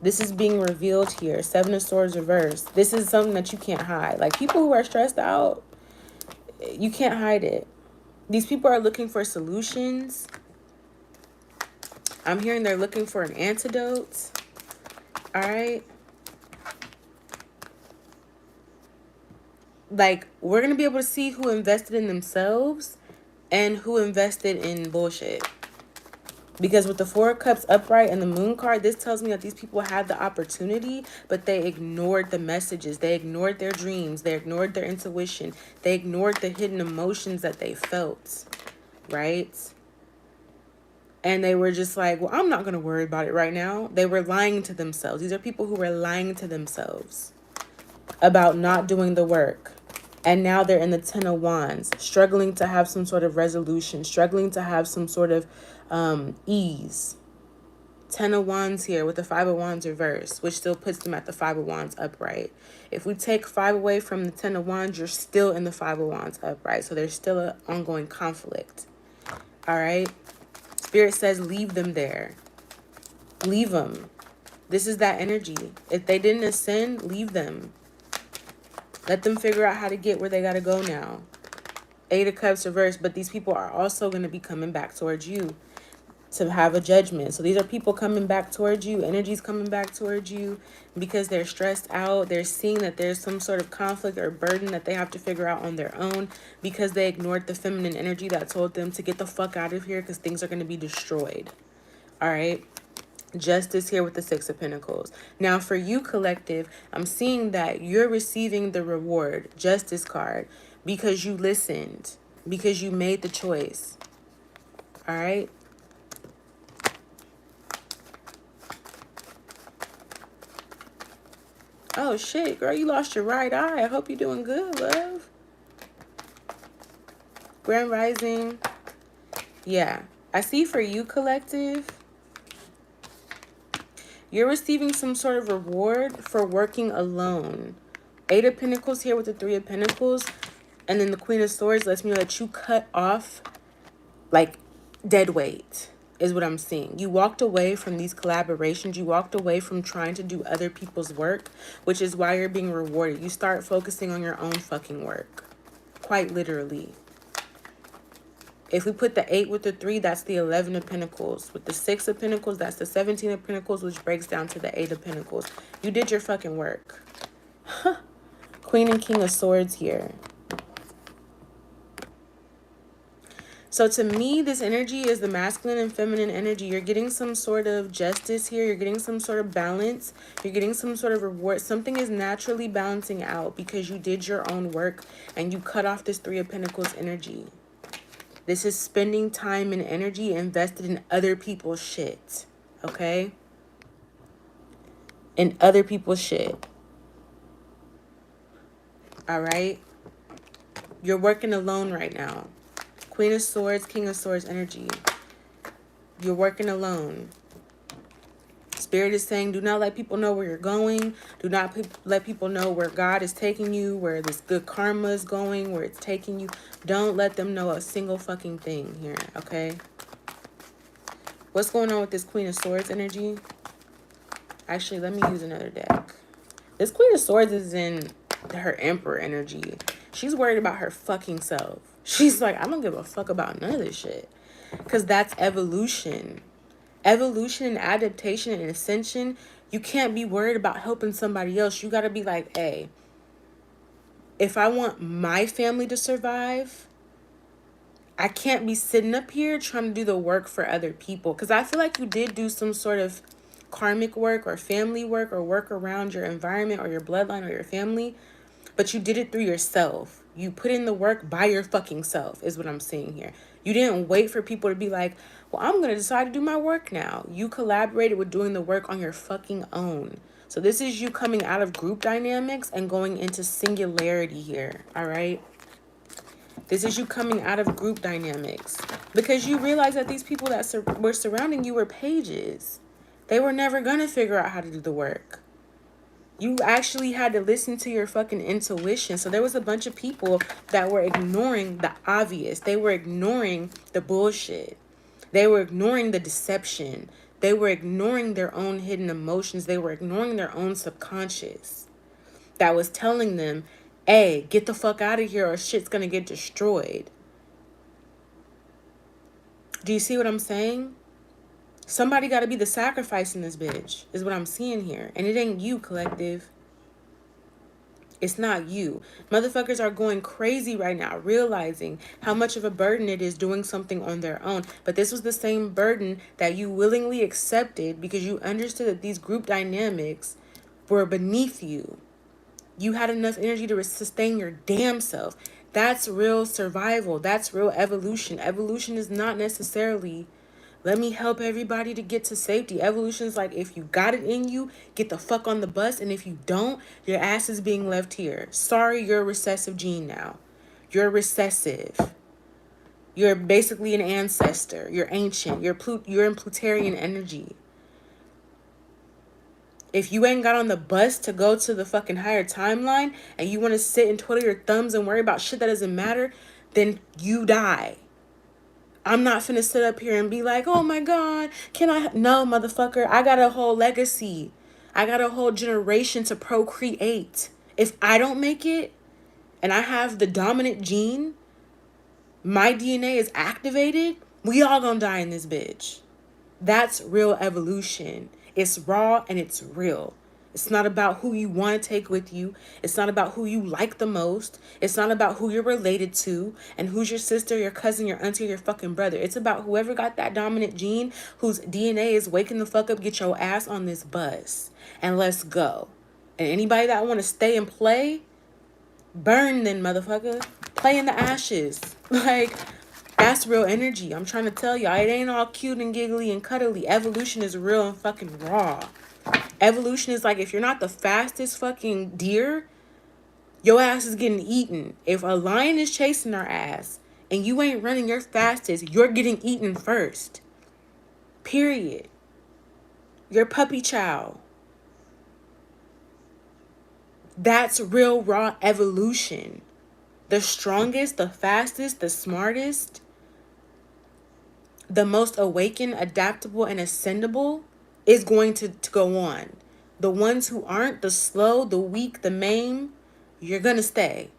This is being revealed here. Seven of Swords reversed. This is something that you can't hide. Like, people who are stressed out, you can't hide it. These people are looking for solutions. I'm hearing they're looking for an antidote. All right. Like, we're going to be able to see who invested in themselves and who invested in bullshit. Because with the Four of Cups upright and the Moon card, this tells me that these people had the opportunity, but they ignored the messages. They ignored their dreams. They ignored their intuition. They ignored the hidden emotions that they felt, right? And they were just like, well, I'm not going to worry about it right now. They were lying to themselves. These are people who were lying to themselves about not doing the work. And now they're in the Ten of Wands, struggling to have some sort of resolution, struggling to have some sort of ease. Ten of Wands here with the Five of Wands reversed, which still puts them at the Five of Wands upright. If we take 5 away from the Ten of Wands, you're still in the Five of Wands upright. So there's still an ongoing conflict. All right. Spirit says leave them there. Leave them. This is that energy. If they didn't ascend, leave them. Let them figure out how to get where they got to go now. 8 of Cups reversed, but these people are also going to be coming back towards you to have a judgment. So these are people coming back towards you. Energy's coming back towards you because they're stressed out. They're seeing that there's some sort of conflict or burden that they have to figure out on their own because they ignored the feminine energy that told them to get the fuck out of here because things are going to be destroyed. All right. Justice here with the Six of Pentacles. Now for you, collective, I'm seeing that you're receiving the reward, Justice card, because you listened, because you made the choice. All right. Oh shit, girl, you lost your right eye. I hope you're doing good, love. Grand Rising. Yeah, I see for you, collective, you're receiving some sort of reward for working alone. 8 of Pentacles here with the 3 of Pentacles. And then the Queen of Swords lets me know that you cut off like dead weight is what I'm seeing. You walked away from these collaborations. You walked away from trying to do other people's work, which is why you're being rewarded. You start focusing on your own fucking work. Quite literally. If we put the 8 with the 3, that's the 11 of Pentacles. With the 6 of Pentacles, that's the 17 of Pentacles, which breaks down to the 8 of Pentacles. You did your fucking work. Queen and King of Swords here. So to me, this energy is the masculine and feminine energy. You're getting some sort of justice here. You're getting some sort of balance. You're getting some sort of reward. Something is naturally balancing out because you did your own work and you cut off this 3 of Pentacles energy. This is spending time and energy invested in other people's shit. Okay? In other people's shit. All right? You're working alone right now. Queen of Swords, King of Swords energy. You're working alone. Spirit is saying, do not let people know where you're going. Do not let people know where God is taking you, where this good karma is going, where it's taking you. Don't let them know a single fucking thing here, okay? What's going on with this Queen of Swords energy? Actually, let me use another deck. This Queen of Swords is in her Emperor energy. She's worried about her fucking self. She's like, I don't give a fuck about none of this shit. Because that's evolution. Evolution and adaptation and ascension. You can't be worried about helping somebody else. You got to be like, hey, if I want my family to survive, I can't be sitting up here trying to do the work for other people. Because I feel like you did do some sort of karmic work or family work or work around your environment or your bloodline or your family. But you did it through yourself. You put in the work by your fucking self is what I'm saying here. You didn't wait for people to be like, well, I'm going to decide to do my work now. You collaborated with doing the work on your fucking own. So this is you coming out of group dynamics and going into singularity here. All right. This is you coming out of group dynamics because you realize that these people that were surrounding you were pages. They were never going to figure out how to do the work. You actually had to listen to your fucking intuition. So there was a bunch of people that were ignoring the obvious. They were ignoring the bullshit. They were ignoring the deception. They were ignoring their own hidden emotions. They were ignoring their own subconscious that was telling them, hey, get the fuck out of here or shit's gonna get destroyed. Do you see what I'm saying? Somebody got to be the sacrifice in this bitch is what I'm seeing here. And it ain't you, collective. It's not you. Motherfuckers are going crazy right now, realizing how much of a burden it is doing something on their own. But this was the same burden that you willingly accepted because you understood that these group dynamics were beneath you. You had enough energy to sustain your damn self. That's real survival. That's real evolution. Evolution is not necessarily, let me help everybody to get to safety. Evolution is like, if you got it in you, get the fuck on the bus. And if you don't, your ass is being left here. Sorry, you're a recessive gene now. You're recessive. You're basically an ancestor. You're ancient. You're in Plutarian energy. If you ain't got on the bus to go to the fucking higher timeline and you want to sit and twiddle your thumbs and worry about shit that doesn't matter, then you die. I'm not finna sit up here and be like, oh my God, can I? No, motherfucker, I got a whole legacy. I got a whole generation to procreate. If I don't make it and I have the dominant gene, my DNA is activated, we all gonna die in this bitch. That's real evolution. It's raw and it's real. It's not about who you want to take with you. It's not about who you like the most. It's not about who you're related to and who's your sister, your cousin, your auntie, your fucking brother. It's about whoever got that dominant gene, whose DNA is waking the fuck up, get your ass on this bus and let's go. And anybody that want to stay and play, burn then, motherfucker. Play in the ashes. Like, that's real energy. I'm trying to tell y'all, it ain't all cute and giggly and cuddly. Evolution is real and fucking raw. Evolution is like, if you're not the fastest fucking deer, your ass is getting eaten. If a lion is chasing our ass and you ain't running your fastest, you're getting eaten first. Period. Your puppy chow. That's real raw evolution. The strongest, the fastest, the smartest, the most awakened, adaptable, and ascendable is going to go on. The ones who aren't, the slow, the weak, the maimed, you're going to stay.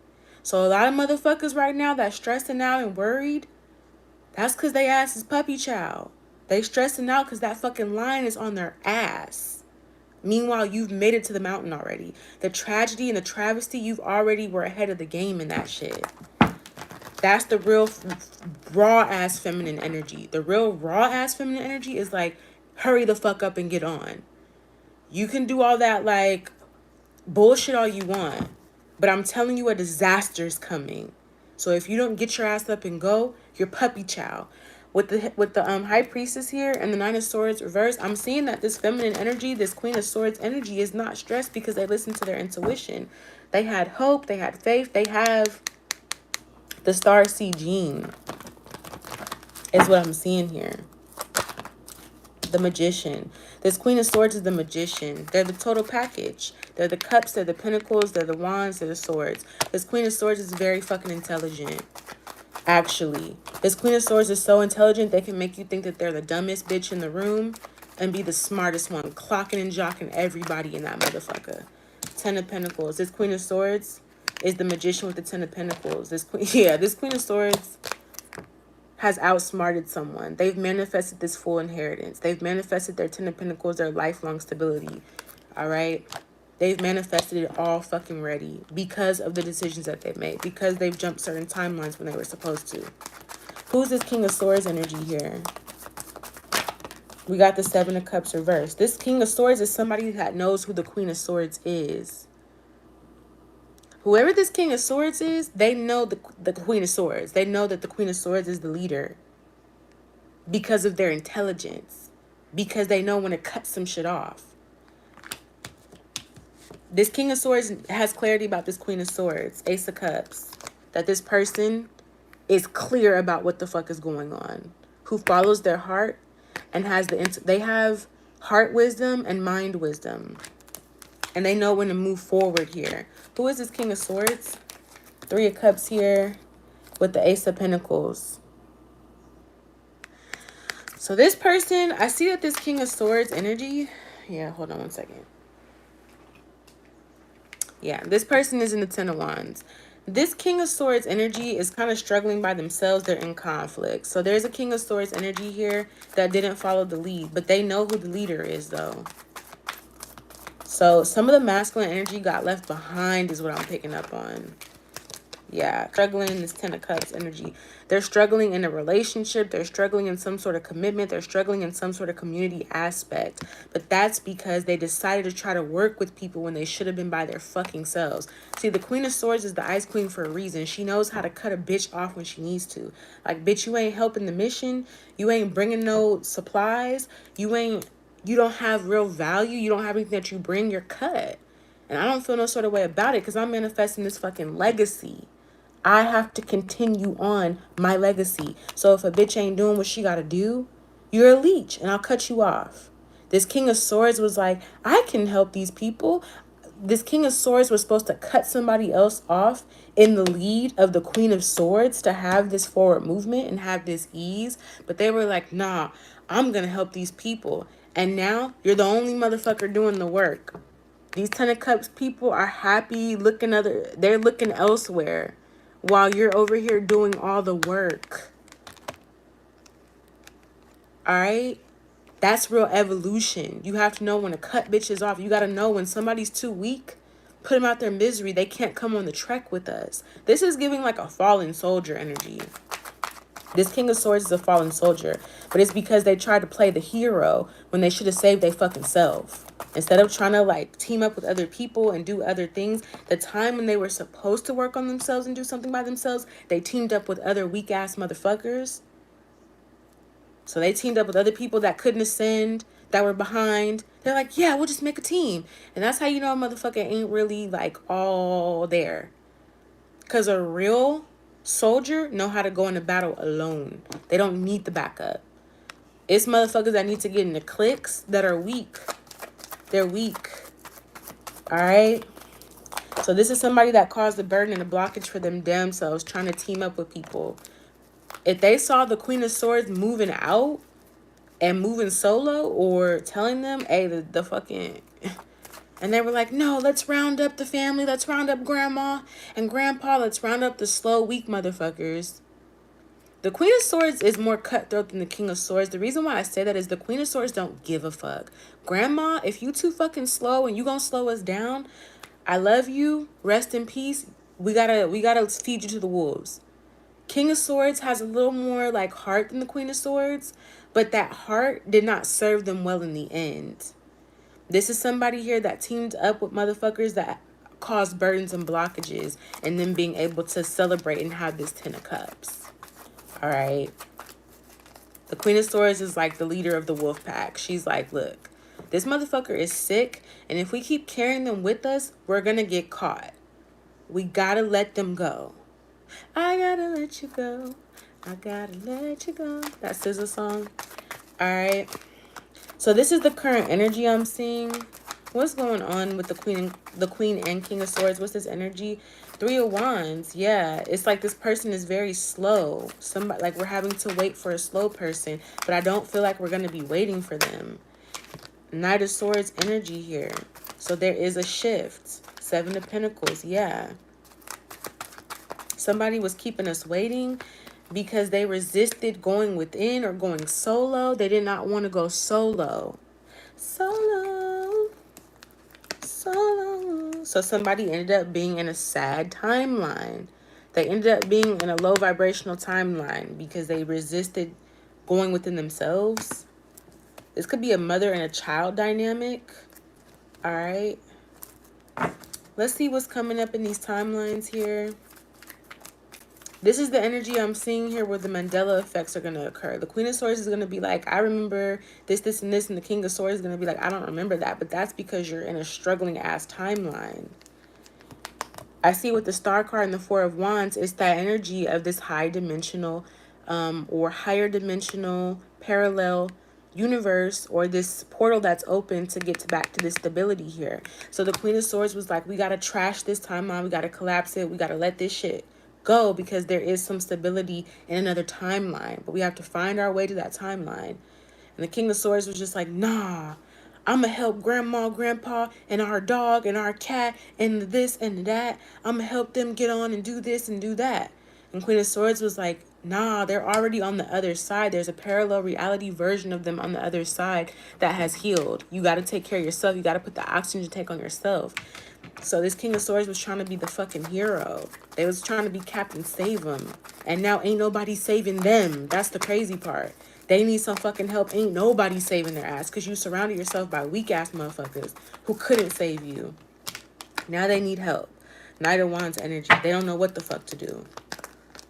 So a lot of motherfuckers right now that's stressing out and worried, that's because they ass is puppy chow. They stressing out because that fucking lion is on their ass. Meanwhile, you've made it to the mountain already. The tragedy and the travesty, you've already were ahead of the game in that shit. That's the real raw ass feminine energy. The real raw ass feminine energy is like, hurry the fuck up and get on. You can do all that like bullshit all you want, but I'm telling you a disaster is coming. So if you don't get your ass up and go, you're puppy chow. With the High Priestess here and the Nine of Swords reversed, I'm seeing that this feminine energy, this Queen of Swords energy is not stressed because they listened to their intuition. They had hope, they had faith, they have the Starseed gene is what I'm seeing here. The Magician. This Queen of Swords is the Magician. They're the total package. They're the cups, they're the pentacles, they're the wands, they're the swords. This Queen of Swords is very fucking intelligent. Actually, this Queen of Swords is so intelligent they can make you think that they're the dumbest bitch in the room and be the smartest one, clocking and jocking everybody in that motherfucker. Ten of Pentacles. This Queen of Swords is the Magician with the Ten of Pentacles. This Queen of Swords has outsmarted someone. They've manifested this full inheritance. They've manifested their Ten of Pentacles, their lifelong stability. All right? They've manifested it all fucking ready because of the decisions that they've made, because they've jumped certain timelines when they were supposed to. Who's this King of Swords energy here? We got the Seven of Cups reversed. This King of Swords is somebody that knows who the Queen of Swords is. Whoever this King of Swords is, they know the Queen of Swords. They know that the Queen of Swords is the leader because of their intelligence, because they know when to cut some shit off. This King of Swords has clarity about this Queen of Swords, Ace of Cups, that this person is clear about what the fuck is going on, who follows their heart and has they have heart wisdom and mind wisdom, and they know when to move forward here. Who is this King of Swords? Three of Cups here with the Ace of Pentacles. So this person, I see that this King of Swords energy, yeah, hold on one second. Yeah, this person is in the Ten of Wands. This King of Swords energy is kind of struggling by themselves. They're in conflict. So there's a King of Swords energy here that didn't follow the lead, but they know who the leader is though. So some of the masculine energy got left behind is what I'm picking up on. Yeah, struggling in this Ten of Cups energy. They're struggling in a relationship. They're struggling in some sort of commitment. They're struggling in some sort of community aspect. But that's because they decided to try to work with people when they should have been by their fucking selves. See, the Queen of Swords is the Ice Queen for a reason. She knows how to cut a bitch off when she needs to. Like, bitch, you ain't helping the mission. You ain't bringing no supplies. You don't have real value. You don't have anything that you bring. You're cut. And I don't feel no sort of way about it because I'm manifesting this fucking legacy. I have to continue on my legacy. So if a bitch ain't doing what she got to do, you're a leech and I'll cut you off. This King of Swords was like, I can help these people. This King of Swords was supposed to cut somebody else off in the lead of the Queen of Swords to have this forward movement and have this ease. But they were like, nah, I'm going to help these people. And now you're the only motherfucker doing the work. These Ten of Cups people are happy they're looking elsewhere while you're over here doing all the work. All right? That's real evolution. You have to know when to cut bitches off. You got to know when somebody's too weak, put them out their misery. They can't come on the trek with us. This is giving like a fallen soldier energy. This King of Swords is a fallen soldier, but it's because they tried to play the hero when they should have saved their fucking self. Instead of trying to like team up with other people and do other things, the time when they were supposed to work on themselves and do something by themselves, they teamed up with other weak ass motherfuckers. So they teamed up with other people that couldn't ascend, that were behind. They're like, yeah, we'll just make a team. And that's how you know a motherfucker ain't really like all there. Because a real soldier know how to go into battle alone. They don't need the backup. It's motherfuckers that need to get into cliques that are weak. They're weak. All right? So this is somebody that caused a burden and a blockage for them damn selves trying to team up with people. If they saw the Queen of Swords moving out and moving solo or telling them, hey, the fucking... And they were like, no, let's round up the family. Let's round up grandma and grandpa. Let's round up the slow, weak motherfuckers. The Queen of Swords is more cutthroat than the King of Swords. The reason why I say that is the Queen of Swords don't give a fuck. Grandma, if you too fucking slow and you gonna slow us down, I love you. Rest in peace. We gotta feed you to the wolves. King of Swords has a little more like heart than the Queen of Swords, but that heart did not serve them well in the end. This is somebody here that teamed up with motherfuckers that caused burdens and blockages and then being able to celebrate and have this Ten of Cups. All right. The Queen of Swords is like the leader of the wolf pack. She's like, look, this motherfucker is sick. And if we keep carrying them with us, we're going to get caught. We got to let them go. I got to let you go. I got to let you go. That's SZA song. All right. So this is the current energy I'm seeing. What's going on with the queen and king of swords? What's this energy? Three of wands. Yeah, it's like this person is very slow. Somebody, like, we're having to wait for a slow person, but I don't feel like we're going to be waiting for them. Knight of swords energy here. So there is a shift. Seven of pentacles. Yeah. Somebody was keeping us waiting because they resisted going within or going solo. They did not want to go solo. Solo. Solo. So somebody ended up being in a sad timeline. They ended up being in a low vibrational timeline because they resisted going within themselves. This could be a mother and a child dynamic. All right. Let's see what's coming up in these timelines here. This is the energy I'm seeing here where the Mandela effects are going to occur. The Queen of Swords is going to be like, I remember this, this, and this. And the King of Swords is going to be like, I don't remember that. But that's because you're in a struggling ass timeline. I see with the Star card and the Four of Wands, it's that energy of this high dimensional or higher dimensional parallel universe, or this portal that's open to get back to this stability here. So the Queen of Swords was like, we got to trash this timeline. We got to collapse it. We got to let this shit go because there is some stability in another timeline. But we have to find our way to that timeline. And the King of Swords was just like, nah, I'm going to help grandma, grandpa, and our dog, and our cat, and this and that. I'm going to help them get on and do this and do that. And Queen of Swords was like, nah, they're already on the other side. There's a parallel reality version of them on the other side that has healed. You got to take care of yourself. You got to put the oxygen tank on yourself. So this King of Swords was trying to be the fucking hero. They was trying to be Captain Save them. And now ain't nobody saving them. That's the crazy part. They need some fucking help. Ain't nobody saving their ass because you surrounded yourself by weak-ass motherfuckers who couldn't save you. Now they need help. Knight of Wands energy. They don't know what the fuck to do.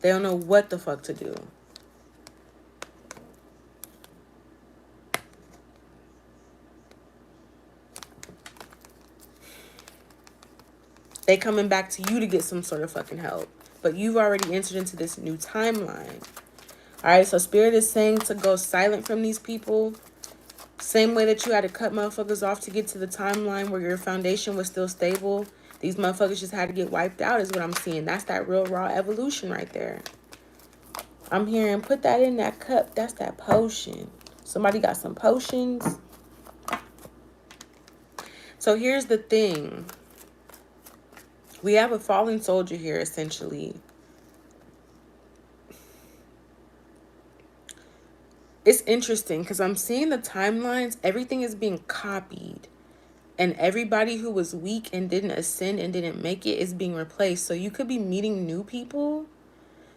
They don't know what the fuck to do. They coming back to you to get some sort of fucking help. But you've already entered into this new timeline. All right, so Spirit is saying to go silent from these people. Same way that you had to cut motherfuckers off to get to the timeline where your foundation was still stable. These motherfuckers just had to get wiped out is what I'm seeing. That's that real raw evolution right there. I'm hearing put that in that cup. That's that potion. Somebody got some potions. So here's the thing. We have a fallen soldier here, essentially. It's interesting because I'm seeing the timelines. Everything is being copied. And everybody who was weak and didn't ascend and didn't make it is being replaced. So you could be meeting new people.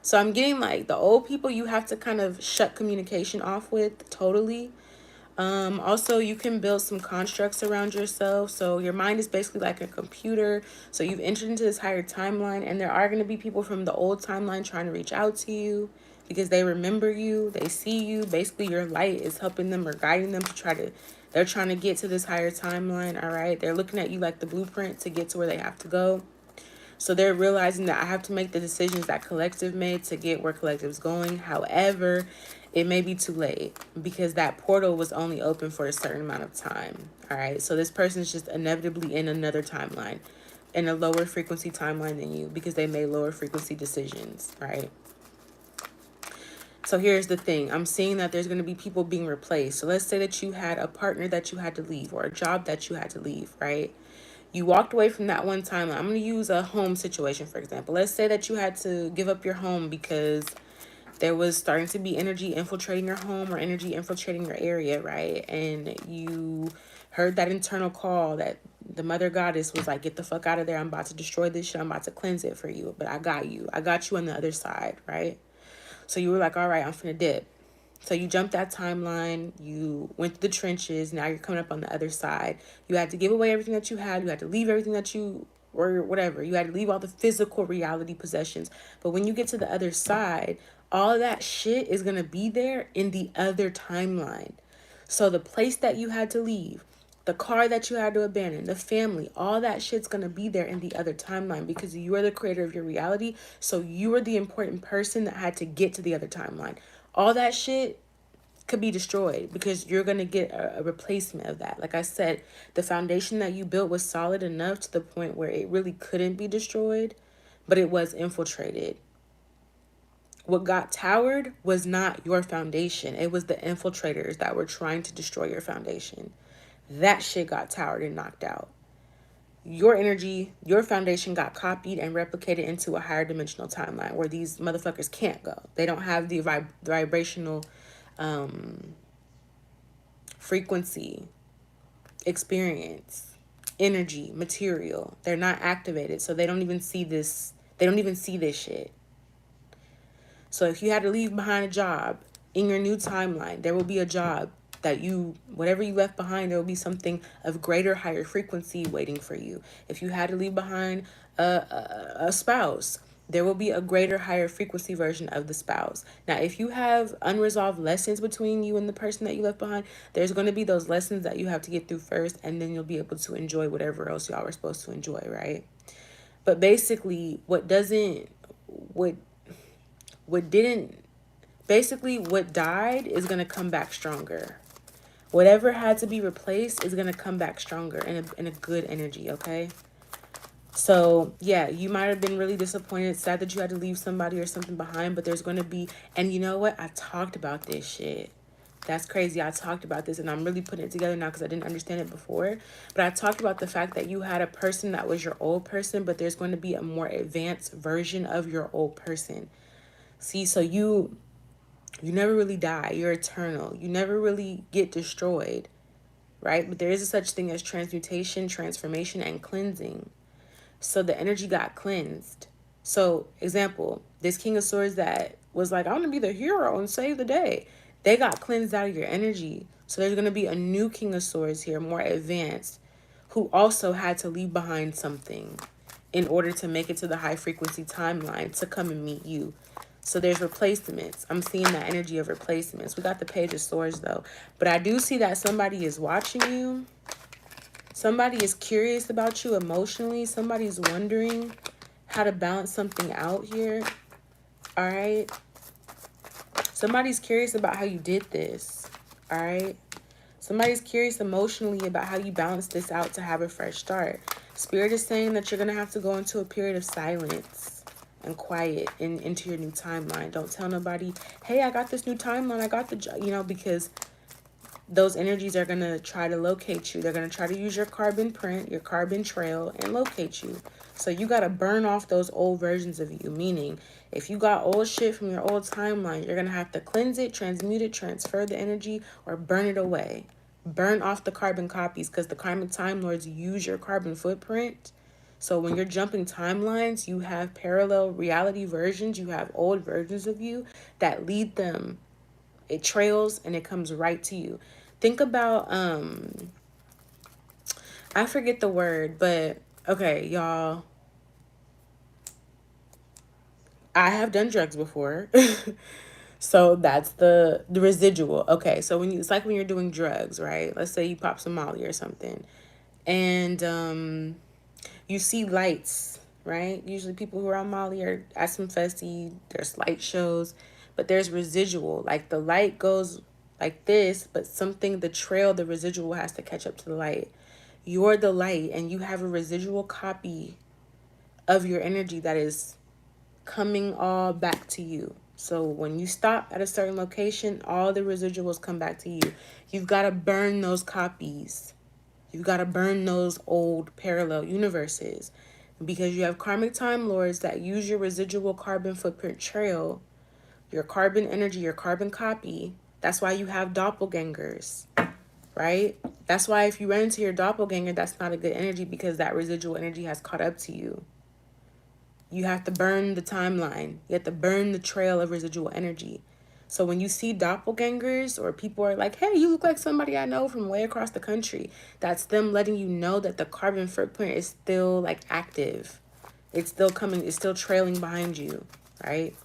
So I'm getting like the old people you have to kind of shut communication off with totally. Also, you can build some constructs around yourself. So your mind is basically like a computer. So you've entered into this higher timeline, and there are going to be people from the old timeline trying to reach out to you because they remember you, they see you. Basically, your light is helping them or guiding them to they're trying to get to this higher timeline, all right? They're looking at you like the blueprint to get to where they have to go. So they're realizing that I have to make the decisions that collective made to get where collective's going. However, it may be too late because that portal was only open for a certain amount of time. All right. So this person is just inevitably in another timeline, in a lower frequency timeline than you because they made lower frequency decisions. Right. So here's the thing. I'm seeing that there's going to be people being replaced. So let's say that you had a partner that you had to leave or a job that you had to leave. Right. You walked away from that one time. I'm going to use a home situation, for example. Let's say that you had to give up your home because there was starting to be energy infiltrating your home or energy infiltrating your area, right? And you heard that internal call that the mother goddess was like, get the fuck out of there. I'm about to destroy this shit. I'm about to cleanse it for you. But I got you. I got you on the other side, right? So you were like, all right, I'm finna dip. So you jumped that timeline, you went to the trenches, now you're coming up on the other side. You had to give away everything that you had, you had to leave everything that you or whatever. You had to leave all the physical reality possessions. But when you get to the other side, all that shit is going to be there in the other timeline. So the place that you had to leave, the car that you had to abandon, the family, all that shit's going to be there in the other timeline because you are the creator of your reality. So you are the important person that had to get to the other timeline. All that shit could be destroyed because you're going to get a replacement of that. Like I said, the foundation that you built was solid enough to the point where it really couldn't be destroyed, but it was infiltrated. What got towered was not your foundation. It was the infiltrators that were trying to destroy your foundation. That shit got towered and knocked out. Your energy, your foundation got copied and replicated into a higher dimensional timeline where these motherfuckers can't go. They don't have the vibrational frequency, experience, energy, material. They're not activated, so they don't even see this. They don't even see this shit. So if you had to leave behind a job in your new timeline, there will be a job that whatever you left behind, there will be something of greater, higher frequency waiting for you. If you had to leave behind a spouse, there will be a greater, higher frequency version of the spouse. Now, if you have unresolved lessons between you and the person that you left behind, there's going to be those lessons that you have to get through first, and then you'll be able to enjoy whatever else y'all were supposed to enjoy, right? But basically, what didn't, basically what died is going to come back stronger. Whatever had to be replaced is going to come back stronger in a good energy, okay? So, yeah, you might have been really disappointed, sad that you had to leave somebody or something behind, but there's going to be, and you know what? I talked about this shit. That's crazy. I talked about this, and I'm really putting it together now because I didn't understand it before. But I talked about the fact that you had a person that was your old person, but there's going to be a more advanced version of your old person. See, so you never really die. You're eternal. You never really get destroyed, right? But there is a such thing as transmutation, transformation, and cleansing. So the energy got cleansed. So, example, this King of Swords that was like, I want to be the hero and save the day. They got cleansed out of your energy. So there's going to be a new King of Swords here, more advanced, who also had to leave behind something in order to make it to the high frequency timeline to come and meet you. So there's replacements. I'm seeing that energy of replacements. We got the Page of Swords though. But I do see that somebody is watching you. Somebody is curious about you emotionally. Somebody's wondering how to balance something out here. All right. Somebody's curious about how you did this. All right. Somebody's curious emotionally about how you balance this out to have a fresh start. Spirit is saying that you're going to have to go into a period of silence and quiet into your new timeline. Don't tell nobody, hey, I got this new timeline. I got the, because those energies are going to try to locate you. They're going to try to use your carbon print, your carbon trail, and locate you. So you got to burn off those old versions of you. Meaning, if you got old shit from your old timeline, you're going to have to cleanse it, transmute it, transfer the energy, or burn it away. Burn off the carbon copies, because the karmic time lords use your carbon footprint. So when you're jumping timelines, you have parallel reality versions. You have old versions of you that lead them. It trails and it comes right to you. Think about, I forget the word, but okay, y'all. I have done drugs before. So that's the residual. Okay, so it's like when you're doing drugs, right? Let's say you pop some Molly or something. And you see lights, right? Usually people who are on Molly are at some festy, there's light shows, but there's residual. Like the light goes like this, but the trail, the residual has to catch up to the light. You're the light, and you have a residual copy of your energy that is coming all back to you. So when you stop at a certain location, all the residuals come back to you. You've got to burn those copies. You've got to burn those old parallel universes, because you have karmic time lords that use your residual carbon footprint trail, your carbon energy, your carbon copy. That's why you have doppelgangers, right? That's why if you run into your doppelganger, that's not a good energy, because that residual energy has caught up to you. You have to burn the timeline. You have to burn the trail of residual energy. So when you see doppelgangers, or people are like, hey, you look like somebody I know from way across the country, that's them letting you know that the carbon footprint is still like active. It's still coming. It's still trailing behind you, right?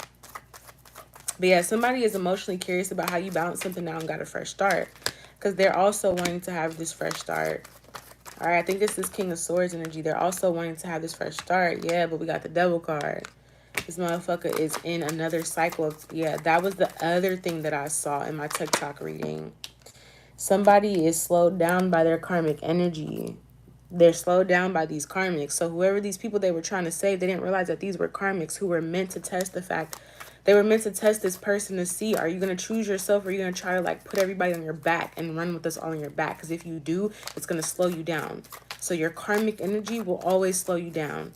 But yeah, somebody is emotionally curious about how you balance something out and got a fresh start, because they're also wanting to have this fresh start. All right, I think this is King of Swords energy. They're also wanting to have this fresh start. Yeah, but we got the Devil card. This motherfucker is in another cycle of, yeah, that was the other thing that I saw in my TikTok reading. Somebody is slowed down by their karmic energy. They're slowed down by these karmics. So whoever these people they were trying to save, they didn't realize that these were karmics who were meant to test the fact. They were meant to test this person to see, are you going to choose yourself, or are you going to try to like put everybody on your back and run with us all on your back? Because if you do, it's going to slow you down. So your karmic energy will always slow you down.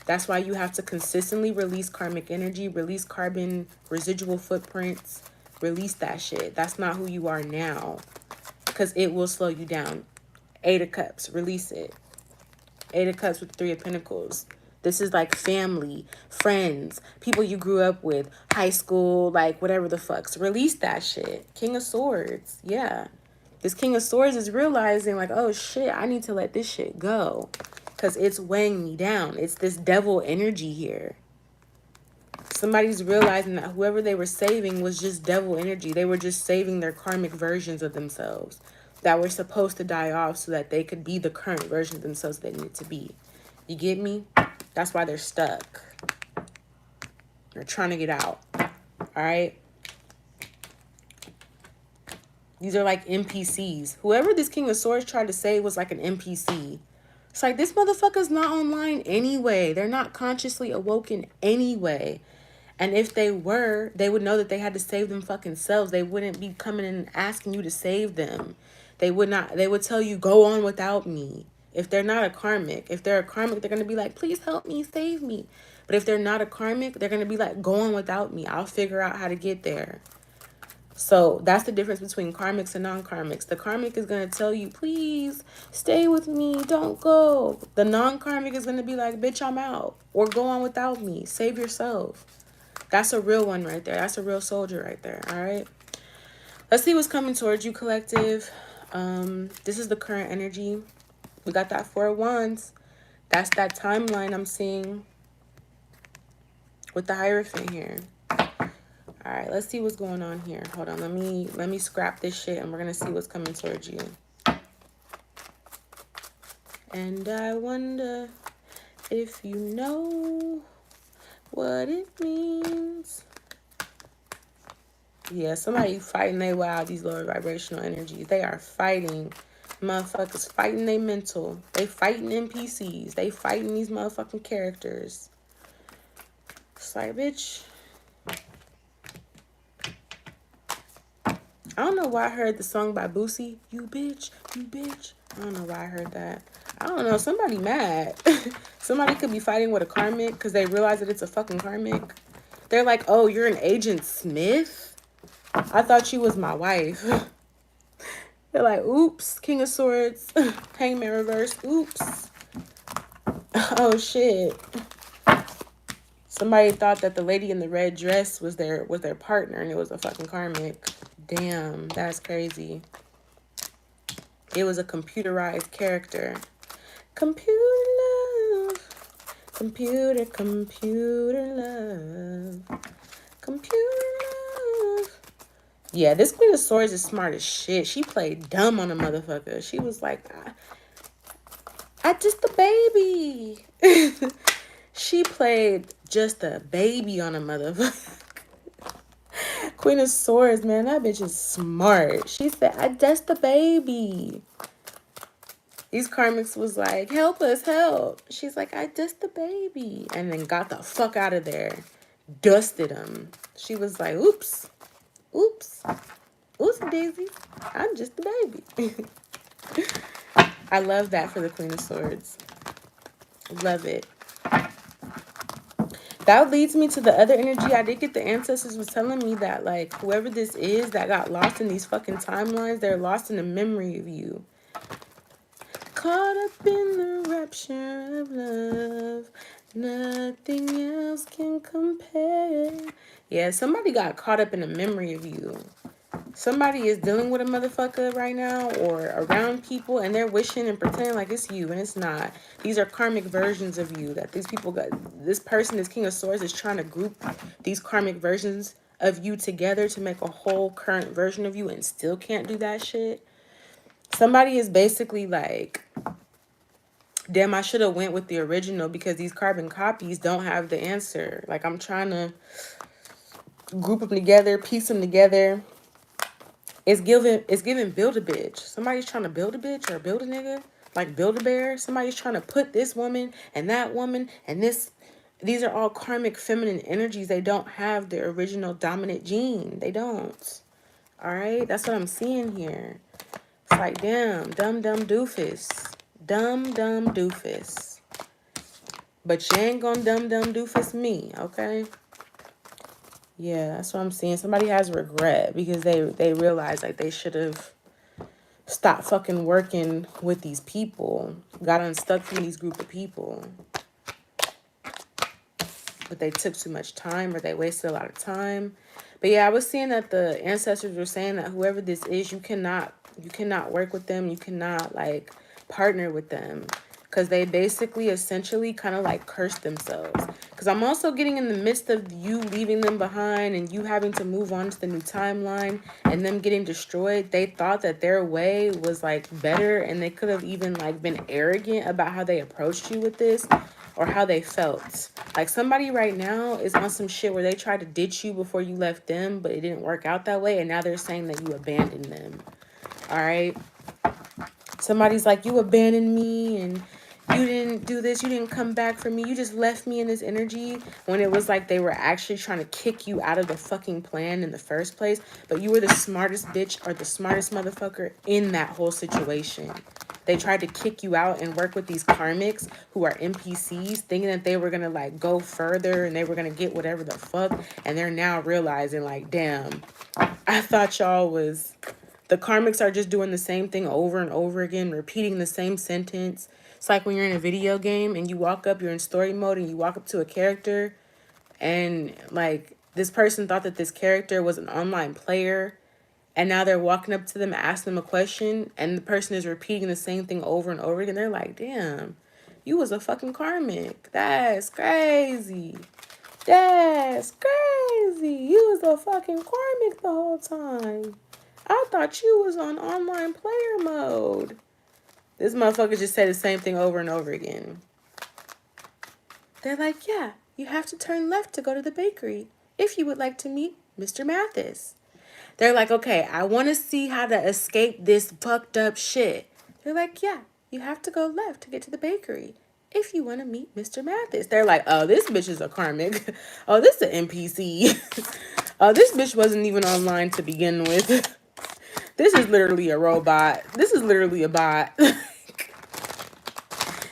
That's why you have to consistently release karmic energy, release carbon residual footprints, release that shit. That's not who you are now, because it will slow you down. 8 of Cups, release it. 8 of Cups with 3 of Pentacles. This is like family, friends, people you grew up with, high school, like whatever the fucks. Release that shit. King of Swords, yeah. This King of Swords is realizing like, oh shit, I need to let this shit go. Because it's weighing me down. It's this devil energy here. Somebody's realizing that whoever they were saving was just devil energy. They were just saving their karmic versions of themselves that were supposed to die off so that they could be the current version of themselves they needed to be. You get me? That's why they're stuck. They're trying to get out. All right? These are like NPCs. Whoever this King of Swords tried to save was like an NPC. It's like, this motherfucker's not online anyway. They're not consciously awoken anyway. And if they were, they would know that they had to save them fucking selves. They wouldn't be coming in and asking you to save them. They would not. They would tell you, go on without me. If they're not a karmic. If they're a karmic, they're going to be like, please help me, save me. But if they're not a karmic, they're going to be like, go on without me. I'll figure out how to get there. So that's the difference between karmics and non-karmics. The karmic is going to tell you, please stay with me. Don't go. The non-karmic is going to be like, bitch, I'm out. Or go on without me. Save yourself. That's a real one right there. That's a real soldier right there. All right. Let's see what's coming towards you, collective. This is the current energy. We got that 4 of Wands. That's that timeline I'm seeing with the Hierophant here. All right, let's see what's going on here. Hold on, let me scrap this shit and we're gonna see what's coming towards you. And I wonder if you know what it means. Yeah, somebody fighting their way out these lower vibrational energies. They are fighting. Motherfuckers fighting their mental. They fighting NPCs. They fighting these motherfucking characters. It's like, bitch. I don't know why I heard the song by Boosie. You bitch, you bitch. I don't know why I heard that. I don't know. Somebody mad. Somebody could be fighting with a karmic because they realize that it's a fucking karmic. They're like, oh, you're an Agent Smith? I thought you was my wife. They're like, oops, King of Swords, Hangman reverse, oops. Oh, shit. Somebody thought that the lady in the red dress was their partner and it was a fucking karmic. Damn, that's crazy. It was a computerized character. Computer love. Computer love. Computer love. Yeah, this Queen of Swords is smart as shit. She played dumb on a motherfucker. She was like, I just a baby. She played just a baby on a motherfucker. Queen of Swords, man, that bitch is smart. She said, I just a baby. These karmics was like, help us, help. She's like, I just a baby. And then got the fuck out of there. Dusted him. She was like, oops. Oops. Oops, Daisy. I'm just a baby. I love that for the Queen of Swords. Love it. That leads me to the other energy. I did get the ancestors was telling me that, like, whoever this is that got lost in these fucking timelines, they're lost in the memory of you. Caught up in the rapture of love. Nothing else can compare. Yeah, somebody got caught up in the memory of you. Somebody is dealing with a motherfucker right now or around people and they're wishing and pretending like it's you and it's not. These are karmic versions of you that these people got. This person, this King of Swords, is trying to group these karmic versions of you together to make a whole current version of you and still can't do that shit. Somebody is basically like Damn, I should have went with the original because these carbon copies don't have the answer. Like, I'm trying to group them together, piece them together. It's giving build a bitch. Somebody's trying to build a bitch or build a nigga. Like build a bear. Somebody's trying to put this woman and that woman and this. These are all karmic feminine energies. They don't have the original dominant gene. They don't. All right? That's what I'm seeing here. It's like, damn, dumb doofus. Dumb doofus. But you ain't gonna dumb doofus me, okay? Yeah, that's what I'm seeing. Somebody has regret because they realize like they should have stopped fucking working with these people. Got unstuck from these group of people. But they took too much time or they wasted a lot of time. But yeah, I was seeing that the ancestors were saying that whoever this is, you cannot work with them. You cannot like partner with them. Because they basically essentially kind of like cursed themselves. Because I'm also getting in the midst of you leaving them behind and you having to move on to the new timeline and them getting destroyed. They thought that their way was like better and they could have even like been arrogant about how they approached you with this or how they felt. Like somebody right now is on some shit where they tried to ditch you before you left them, but it didn't work out that way. And now they're saying that you abandoned them. All right. Somebody's like, you abandoned me and you didn't do this. You didn't come back for me. You just left me in this energy when it was like they were actually trying to kick you out of the fucking plan in the first place. But you were the smartest bitch or the smartest motherfucker in that whole situation. They tried to kick you out and work with these karmics who are NPCs thinking that they were going to like go further and they were going to get whatever the fuck. And they're now realizing like, damn, I thought y'all was... The karmics are just doing the same thing over and over again, repeating the same sentence. It's like when you're in a video game and you walk up, you're in story mode and you walk up to a character and like this person thought that this character was an online player and now they're walking up to them, asking them a question and the person is repeating the same thing over and over again. They're like, damn, you was a fucking karmic. That's crazy. That's crazy. You was a fucking karmic the whole time. I thought you was on online player mode. This motherfucker just said the same thing over and over again. They're like, yeah, you have to turn left to go to the bakery if you would like to meet Mr. Mathis. They're like, okay, I want to see how to escape this fucked up shit. They're like, yeah, you have to go left to get to the bakery if you want to meet Mr. Mathis. They're like, oh, this bitch is a karmic. Oh, this is an NPC. Oh, this bitch wasn't even online to begin with. This is literally a robot. This is literally a bot.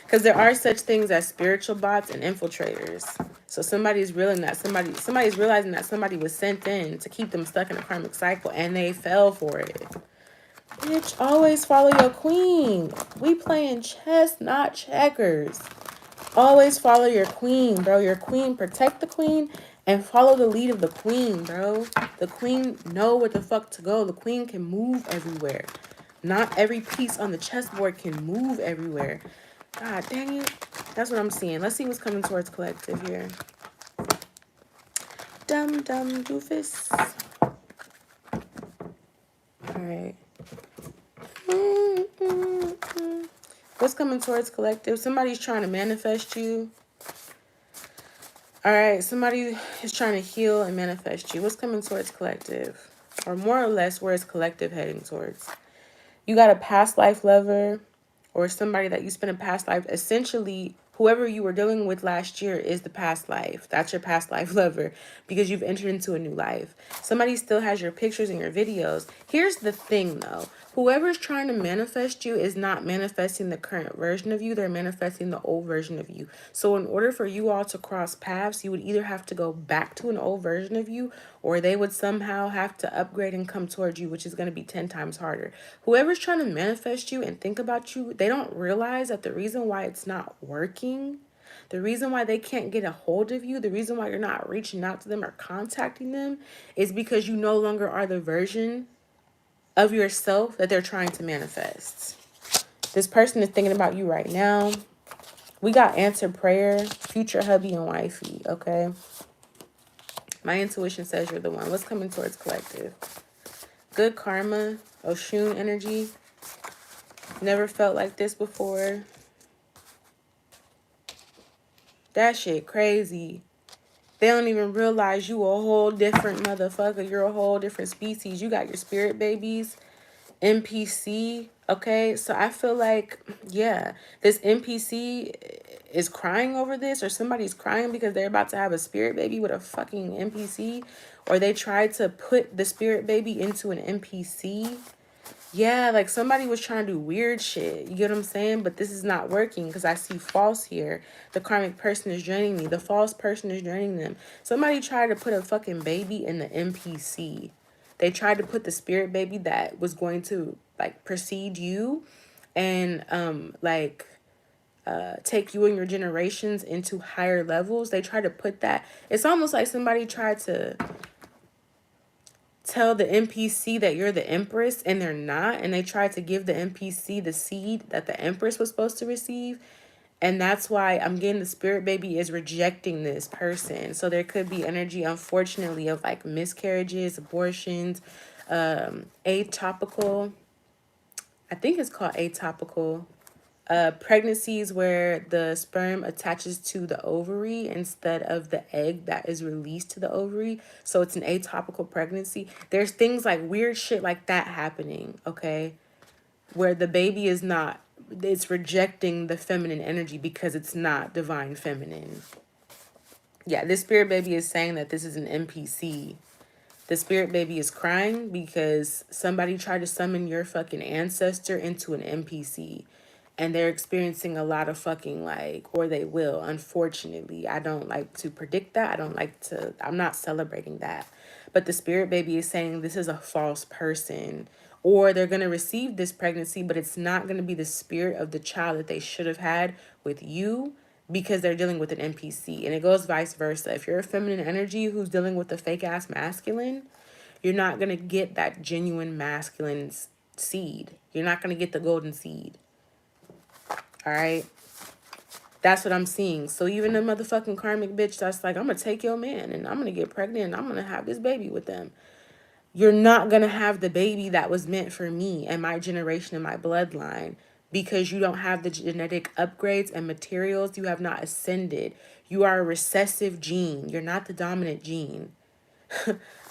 Because there are such things as spiritual bots and infiltrators. So somebody's realizing that somebody was sent in to keep them stuck in a karmic cycle and they fell for it. Bitch, always follow your queen. We playing chess, not checkers. Always follow your queen, bro. Your queen, protect the queen and follow the lead of the queen, bro. The queen know where the fuck to go. The queen can move everywhere. Not every piece on the chessboard can move everywhere. God dang it. That's what I'm seeing. Let's see what's coming towards collective here. Dumb doofus. All right. What's coming towards collective? Somebody's trying to manifest you. All right. Somebody is trying to heal and manifest you. What's coming towards collective? Or more or less, where is collective heading towards? You got a past life lover or somebody that you spent a past life. Essentially, whoever you were dealing with last year is the past life. That's your past life lover because you've entered into a new life. Somebody still has your pictures and your videos. Here's the thing, though. Whoever's trying to manifest you is not manifesting the current version of you. They're manifesting the old version of you. So in order for you all to cross paths, you would either have to go back to an old version of you or they would somehow have to upgrade and come towards you, which is going to be 10 times harder. Whoever's trying to manifest you and think about you, they don't realize that the reason why it's not working, the reason why they can't get a hold of you, the reason why you're not reaching out to them or contacting them is because you no longer are the version of yourself that they're trying to manifest. This person is thinking about you right now. We got answered prayer, future hubby and wifey, okay? My intuition says you're the one. What's coming towards collective? Good karma, Oshun energy. Never felt like this before. That shit crazy. They don't even realize you a whole different motherfucker. You're a whole different species. You got your spirit babies, NPC. Okay, so I feel like, yeah, this NPC is crying over this, or somebody's crying because they're about to have a spirit baby with a fucking NPC, or they tried to put the spirit baby into an NPC. Yeah, like somebody was trying to do weird shit. You get what I'm saying? But this is not working because I see false here. The karmic person is draining me. The false person is draining them. Somebody tried to put a fucking baby in the NPC. They tried to put the spirit baby that was going to like precede you and take you and your generations into higher levels. They tried to put that. It's almost like somebody tried to tell the NPC that you're the Empress and they're not, and they tried to give the NPC the seed that the Empress was supposed to receive. And that's why I'm getting the spirit baby is rejecting this person. So there could be energy, unfortunately, of like miscarriages, abortions, atopical. I think it's called atopical. Pregnancies where the sperm attaches to the ovary instead of the egg that is released to the ovary. So it's an atopical pregnancy. There's things like weird shit like that happening, okay? Where the baby is not, it's rejecting the feminine energy because it's not divine feminine. Yeah, this spirit baby is saying that this is an NPC. The spirit baby is crying because somebody tried to summon your fucking ancestor into an NPC. And they're experiencing a lot of fucking like, or they will, unfortunately. I don't like to predict that. I'm not celebrating that. But the spirit baby is saying this is a false person. Or they're going to receive this pregnancy, but it's not going to be the spirit of the child that they should have had with you because they're dealing with an NPC. And it goes vice versa. If you're a feminine energy who's dealing with a fake ass masculine, you're not going to get that genuine masculine seed. You're not going to get the golden seed. All right. That's what I'm seeing. So even a motherfucking karmic bitch that's like, I'm going to take your man and I'm going to get pregnant and I'm going to have this baby with them. You're not going to have the baby that was meant for me and my generation and my bloodline because you don't have the genetic upgrades and materials. You have not ascended. You are a recessive gene. You're not the dominant gene.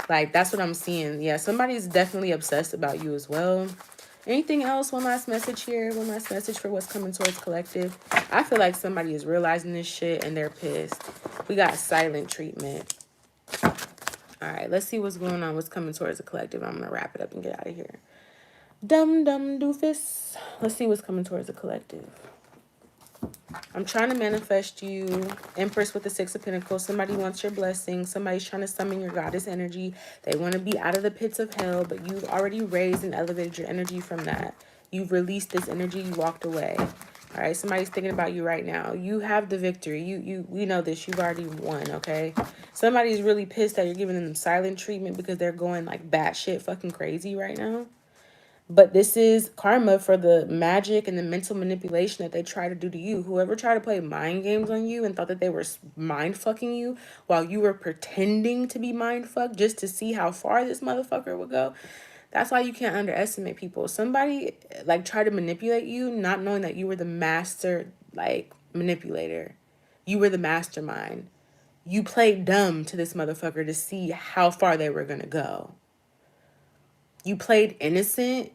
Like, that's what I'm seeing. Yeah, somebody's definitely obsessed about you as well. Anything else? One last message here. One last message for what's coming towards collective. I feel like somebody is realizing this shit and they're pissed. We got silent treatment. All right, let's see what's going on. What's coming towards the collective. I'm going to wrap it up and get out of here. Dum doofus. Let's see what's coming towards the collective. I'm trying to manifest you. Empress with the Six of Pentacles. Somebody wants your blessing. Somebody's trying to summon your goddess energy. They want to be out of the pits of hell, but you've already raised and elevated your energy from that. You've released this energy. You walked away. All right, somebody's thinking about you right now. You have the victory. We know this. You've already won, okay? Somebody's really pissed that you're giving them silent treatment because they're going like batshit fucking crazy right now. But this is karma for the magic and the mental manipulation that they try to do to you. Whoever tried to play mind games on you and thought that they were mind fucking you while you were pretending to be mind fucked just to see how far this motherfucker would go. That's why you can't underestimate people. Somebody like tried to manipulate you not knowing that you were the master like manipulator. You were the mastermind. You played dumb to this motherfucker to see how far they were going to go. You played innocent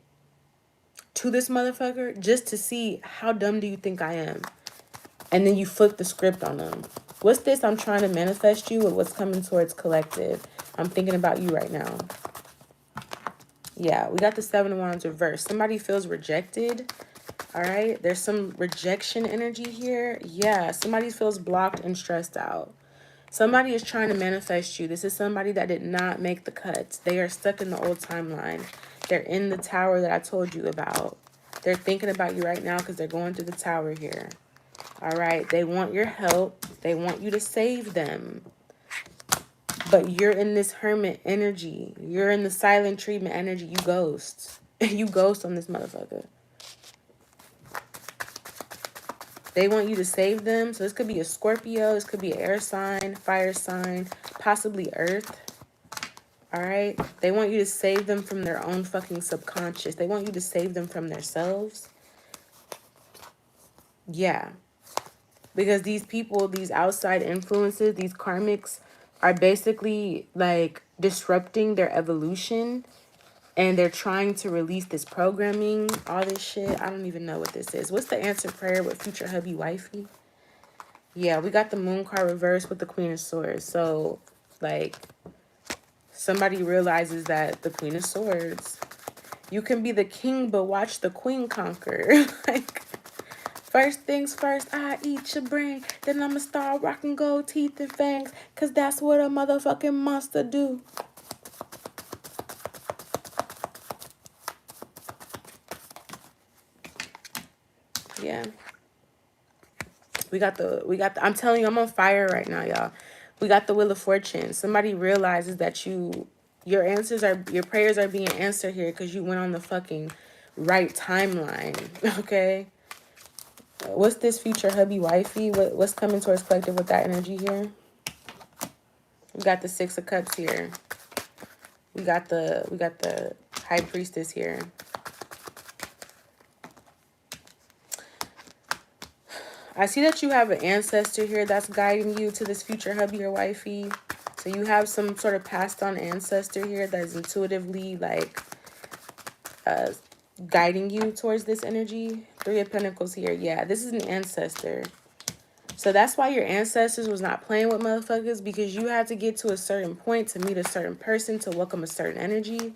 to this motherfucker just to see how dumb do you think I am. And then you flip the script on them. What's this? I'm trying to manifest you with what's coming towards collective. I'm thinking about you right now. Yeah, we got the Seven of Wands reversed. Somebody feels rejected. All right. There's some rejection energy here. Yeah, somebody feels blocked and stressed out. Somebody is trying to manifest you. This is somebody that did not make the cuts. They are stuck in the old timeline. They're in the tower that I told you about. They're thinking about you right now because they're going through the tower here. All right. They want your help. They want you to save them. But you're in this hermit energy. You're in the silent treatment energy. You ghost. You ghost on this motherfucker. They want you to save them. So this could be a Scorpio. This could be an air sign, fire sign, possibly earth. All right. They want you to save them from their own fucking subconscious. They want you to save them from themselves. Yeah. Because these people, these outside influences, these karmics are basically like disrupting their evolution, and they're trying to release this programming, all this shit. I don't even know what this is. What's the answer prayer with future hubby wifey? Yeah, we got the moon card reversed with the Queen of Swords. So, like, somebody realizes that the Queen of Swords, you can be the king, but watch the queen conquer. Like, first things first, I eat your brain. Then I'ma start rocking gold teeth and fangs. Cause that's what a motherfucking monster do. Yeah. I'm telling you, I'm on fire right now, y'all. We got the Wheel of Fortune. Somebody realizes that your prayers are being answered here because you went on the fucking right timeline. Okay. What's this future hubby wifey? What's coming towards collective with that energy here? We got the Six of Cups here. We got the High Priestess here. I see that you have an ancestor here that's guiding you to this future hubby or wifey. So you have some sort of passed on ancestor here that's intuitively like guiding you towards this energy. Three of Pentacles here. Yeah, this is an ancestor. So that's why your ancestors was not playing with motherfuckers, because you had to get to a certain point to meet a certain person to welcome a certain energy.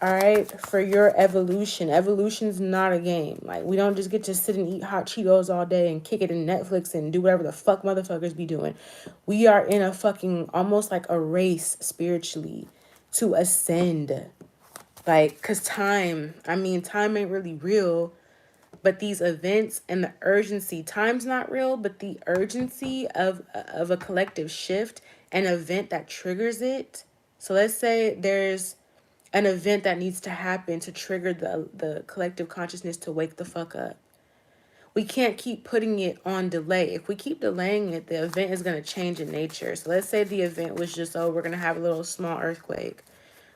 All right, for your evolution. Evolution's not a game. Like, we don't just get to sit and eat hot Cheetos all day and kick it in Netflix and do whatever the fuck motherfuckers be doing. We are in a fucking, almost like a race spiritually to ascend. Like, because time ain't really real, but these events and the urgency, time's not real, but the urgency of a collective shift, an event that triggers it. So let's say there's an event that needs to happen to trigger the collective consciousness to wake the fuck up. We can't keep putting it on delay. If we keep delaying it, the event is going to change in nature. So let's say the event was just, oh, we're going to have a little small earthquake.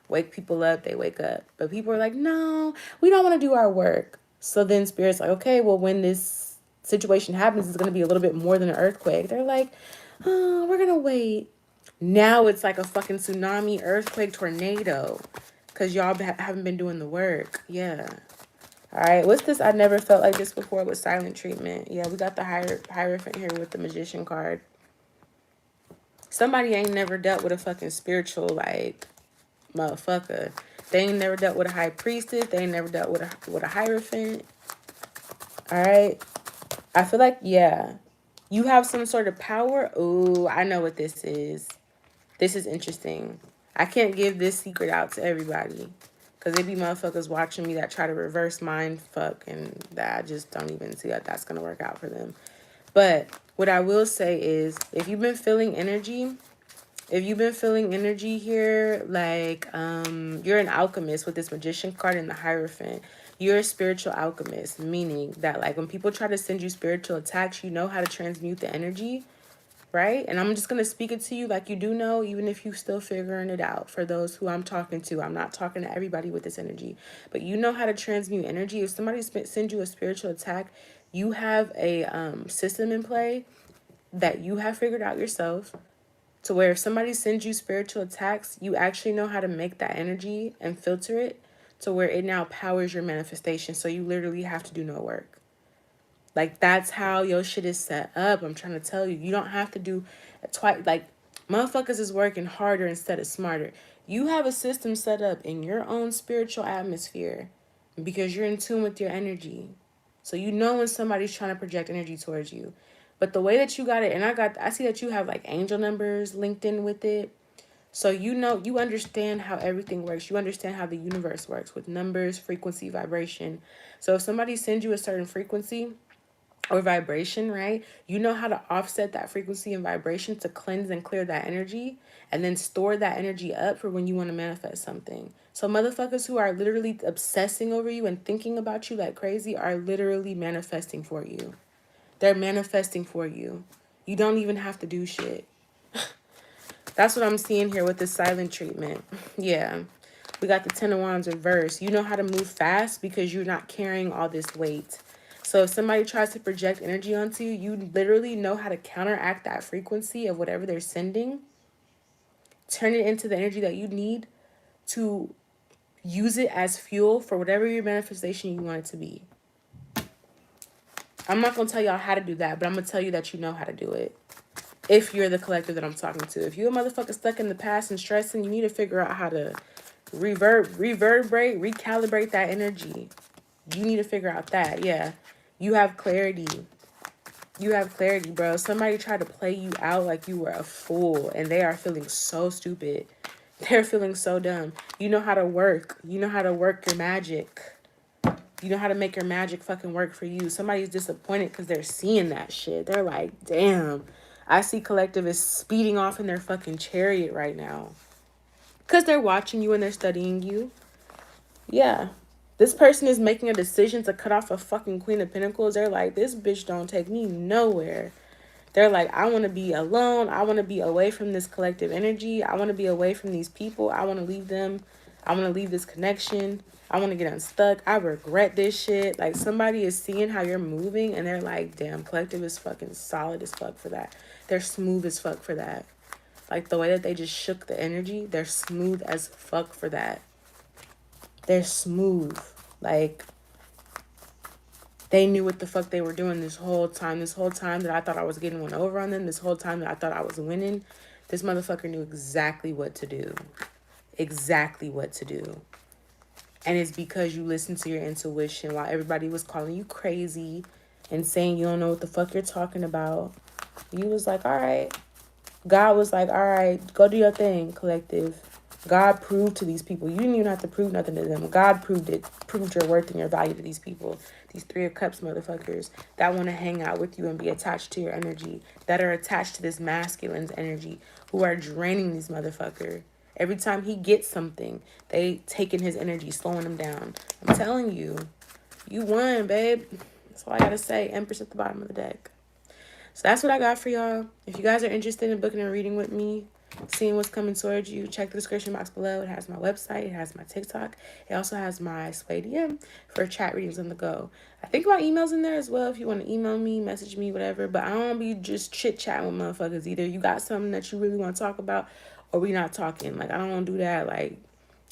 Wake people up, they wake up. But people are like, no, we don't want to do our work. So then Spirit's like, okay, well, when this situation happens, it's going to be a little bit more than an earthquake. They're like, oh, we're going to wait. Now it's like a fucking tsunami, earthquake, tornado. Because y'all haven't been doing the work. Yeah. All right. What's this? I never felt like this before with silent treatment. Yeah, we got the Hierophant here with the Magician card. Somebody ain't never dealt with a fucking spiritual, like, motherfucker. They ain't never dealt with a High Priestess. They ain't never dealt with a Hierophant. All right. I feel like, yeah, you have some sort of power. Ooh, I know what this is. This is interesting. I can't give this secret out to everybody, because there be motherfuckers watching me that try to reverse mind fuck, and that I just don't even see that that's going to work out for them. But what I will say is, if you've been feeling energy here, like you're an alchemist with this Magician card and the Hierophant. You're a spiritual alchemist, meaning that, like, when people try to send you spiritual attacks, you know how to transmute the energy. Right? And I'm just going to speak it to you like you do know, even if you're still figuring it out. For those who I'm talking to, I'm not talking to everybody with this energy. But you know how to transmute energy. If somebody sends you a spiritual attack, you have a system in play that you have figured out yourself, to where if somebody sends you spiritual attacks, you actually know how to make that energy and filter it to where it now powers your manifestation. So you literally have to do no work. Like, that's how your shit is set up. I'm trying to tell you. You don't have to do twice. Like, motherfuckers is working harder instead of smarter. You have a system set up in your own spiritual atmosphere because you're in tune with your energy. So you know when somebody's trying to project energy towards you. But the way that you got it, and I see that you have, like, angel numbers linked in with it. So you know, you understand how everything works. You understand how the universe works with numbers, frequency, vibration. So if somebody sends you a certain frequency or vibration, right? You know how to offset that frequency and vibration to cleanse and clear that energy, and then store that energy up for when you want to manifest something. So motherfuckers who are literally obsessing over you and thinking about you like crazy are literally manifesting for you. They're manifesting for you. You don't even have to do shit. That's what I'm seeing here with the silent treatment. Yeah. We got the Ten of Wands reversed. You know how to move fast because you're not carrying all this weight. So if somebody tries to project energy onto you, you literally know how to counteract that frequency of whatever they're sending, turn it into the energy that you need to use it as fuel for whatever your manifestation you want it to be. I'm not going to tell y'all how to do that, but I'm going to tell you that you know how to do it. If you're the collective that I'm talking to. If you're a motherfucker stuck in the past and stressing, you need to figure out how to reverberate, recalibrate that energy. You need to figure out that, yeah. You have clarity. You have clarity, bro. Somebody tried to play you out like you were a fool, and they are feeling so stupid. They're feeling so dumb. You know how to work. You know how to work your magic. You know how to make your magic fucking work for you. Somebody's disappointed because they're seeing that shit. They're like, damn, I see collective is speeding off in their fucking chariot right now. Because they're watching you and they're studying you. Yeah. This person is making a decision to cut off a fucking Queen of Pentacles. They're like, this bitch don't take me nowhere. They're like, I want to be alone. I want to be away from this collective energy. I want to be away from these people. I want to leave them. I want to leave this connection. I want to get unstuck. I regret this shit. Like, somebody is seeing how you're moving and they're like, damn, collective is fucking solid as fuck for that. They're smooth as fuck for that. Like, the way that they just shook the energy, they're smooth as fuck for that. They're smooth. Like, they knew what the fuck they were doing this whole time. This whole time that I thought I was getting one over on them. This whole time that I thought I was winning. This motherfucker knew exactly what to do. Exactly what to do. And it's because you listened to your intuition while everybody was calling you crazy and saying you don't know what the fuck you're talking about. You was like, all right. God was like, all right, go do your thing, collective. God proved to these people. You didn't even have to prove nothing to them. God proved it. Proved your worth and your value to these people. These Three of Cups motherfuckers that want to hang out with you and be attached to your energy. That are attached to this masculine's energy. Who are draining these motherfuckers. Every time he gets something, they taking his energy, slowing him down. I'm telling you, you won, babe. That's all I gotta say. Empress at the bottom of the deck. So that's what I got for y'all. If you guys are interested in booking a reading with me, seeing what's coming towards you, check the description box below. It has my website. It has my TikTok. It also has my Sway DM for chat readings on the go. I think my email's in there as well if you want to email me, message me, whatever. But I don't be just chit-chatting with motherfuckers. Either you got something that you really want to talk about or we not talking. Like, I don't want to do that. Like,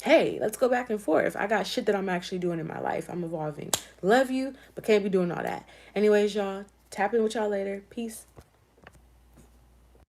hey, let's go back and forth. I got shit that I'm actually doing in my life. I'm evolving. Love you, but can't be doing all that. Anyways, y'all, tap in with y'all later. Peace.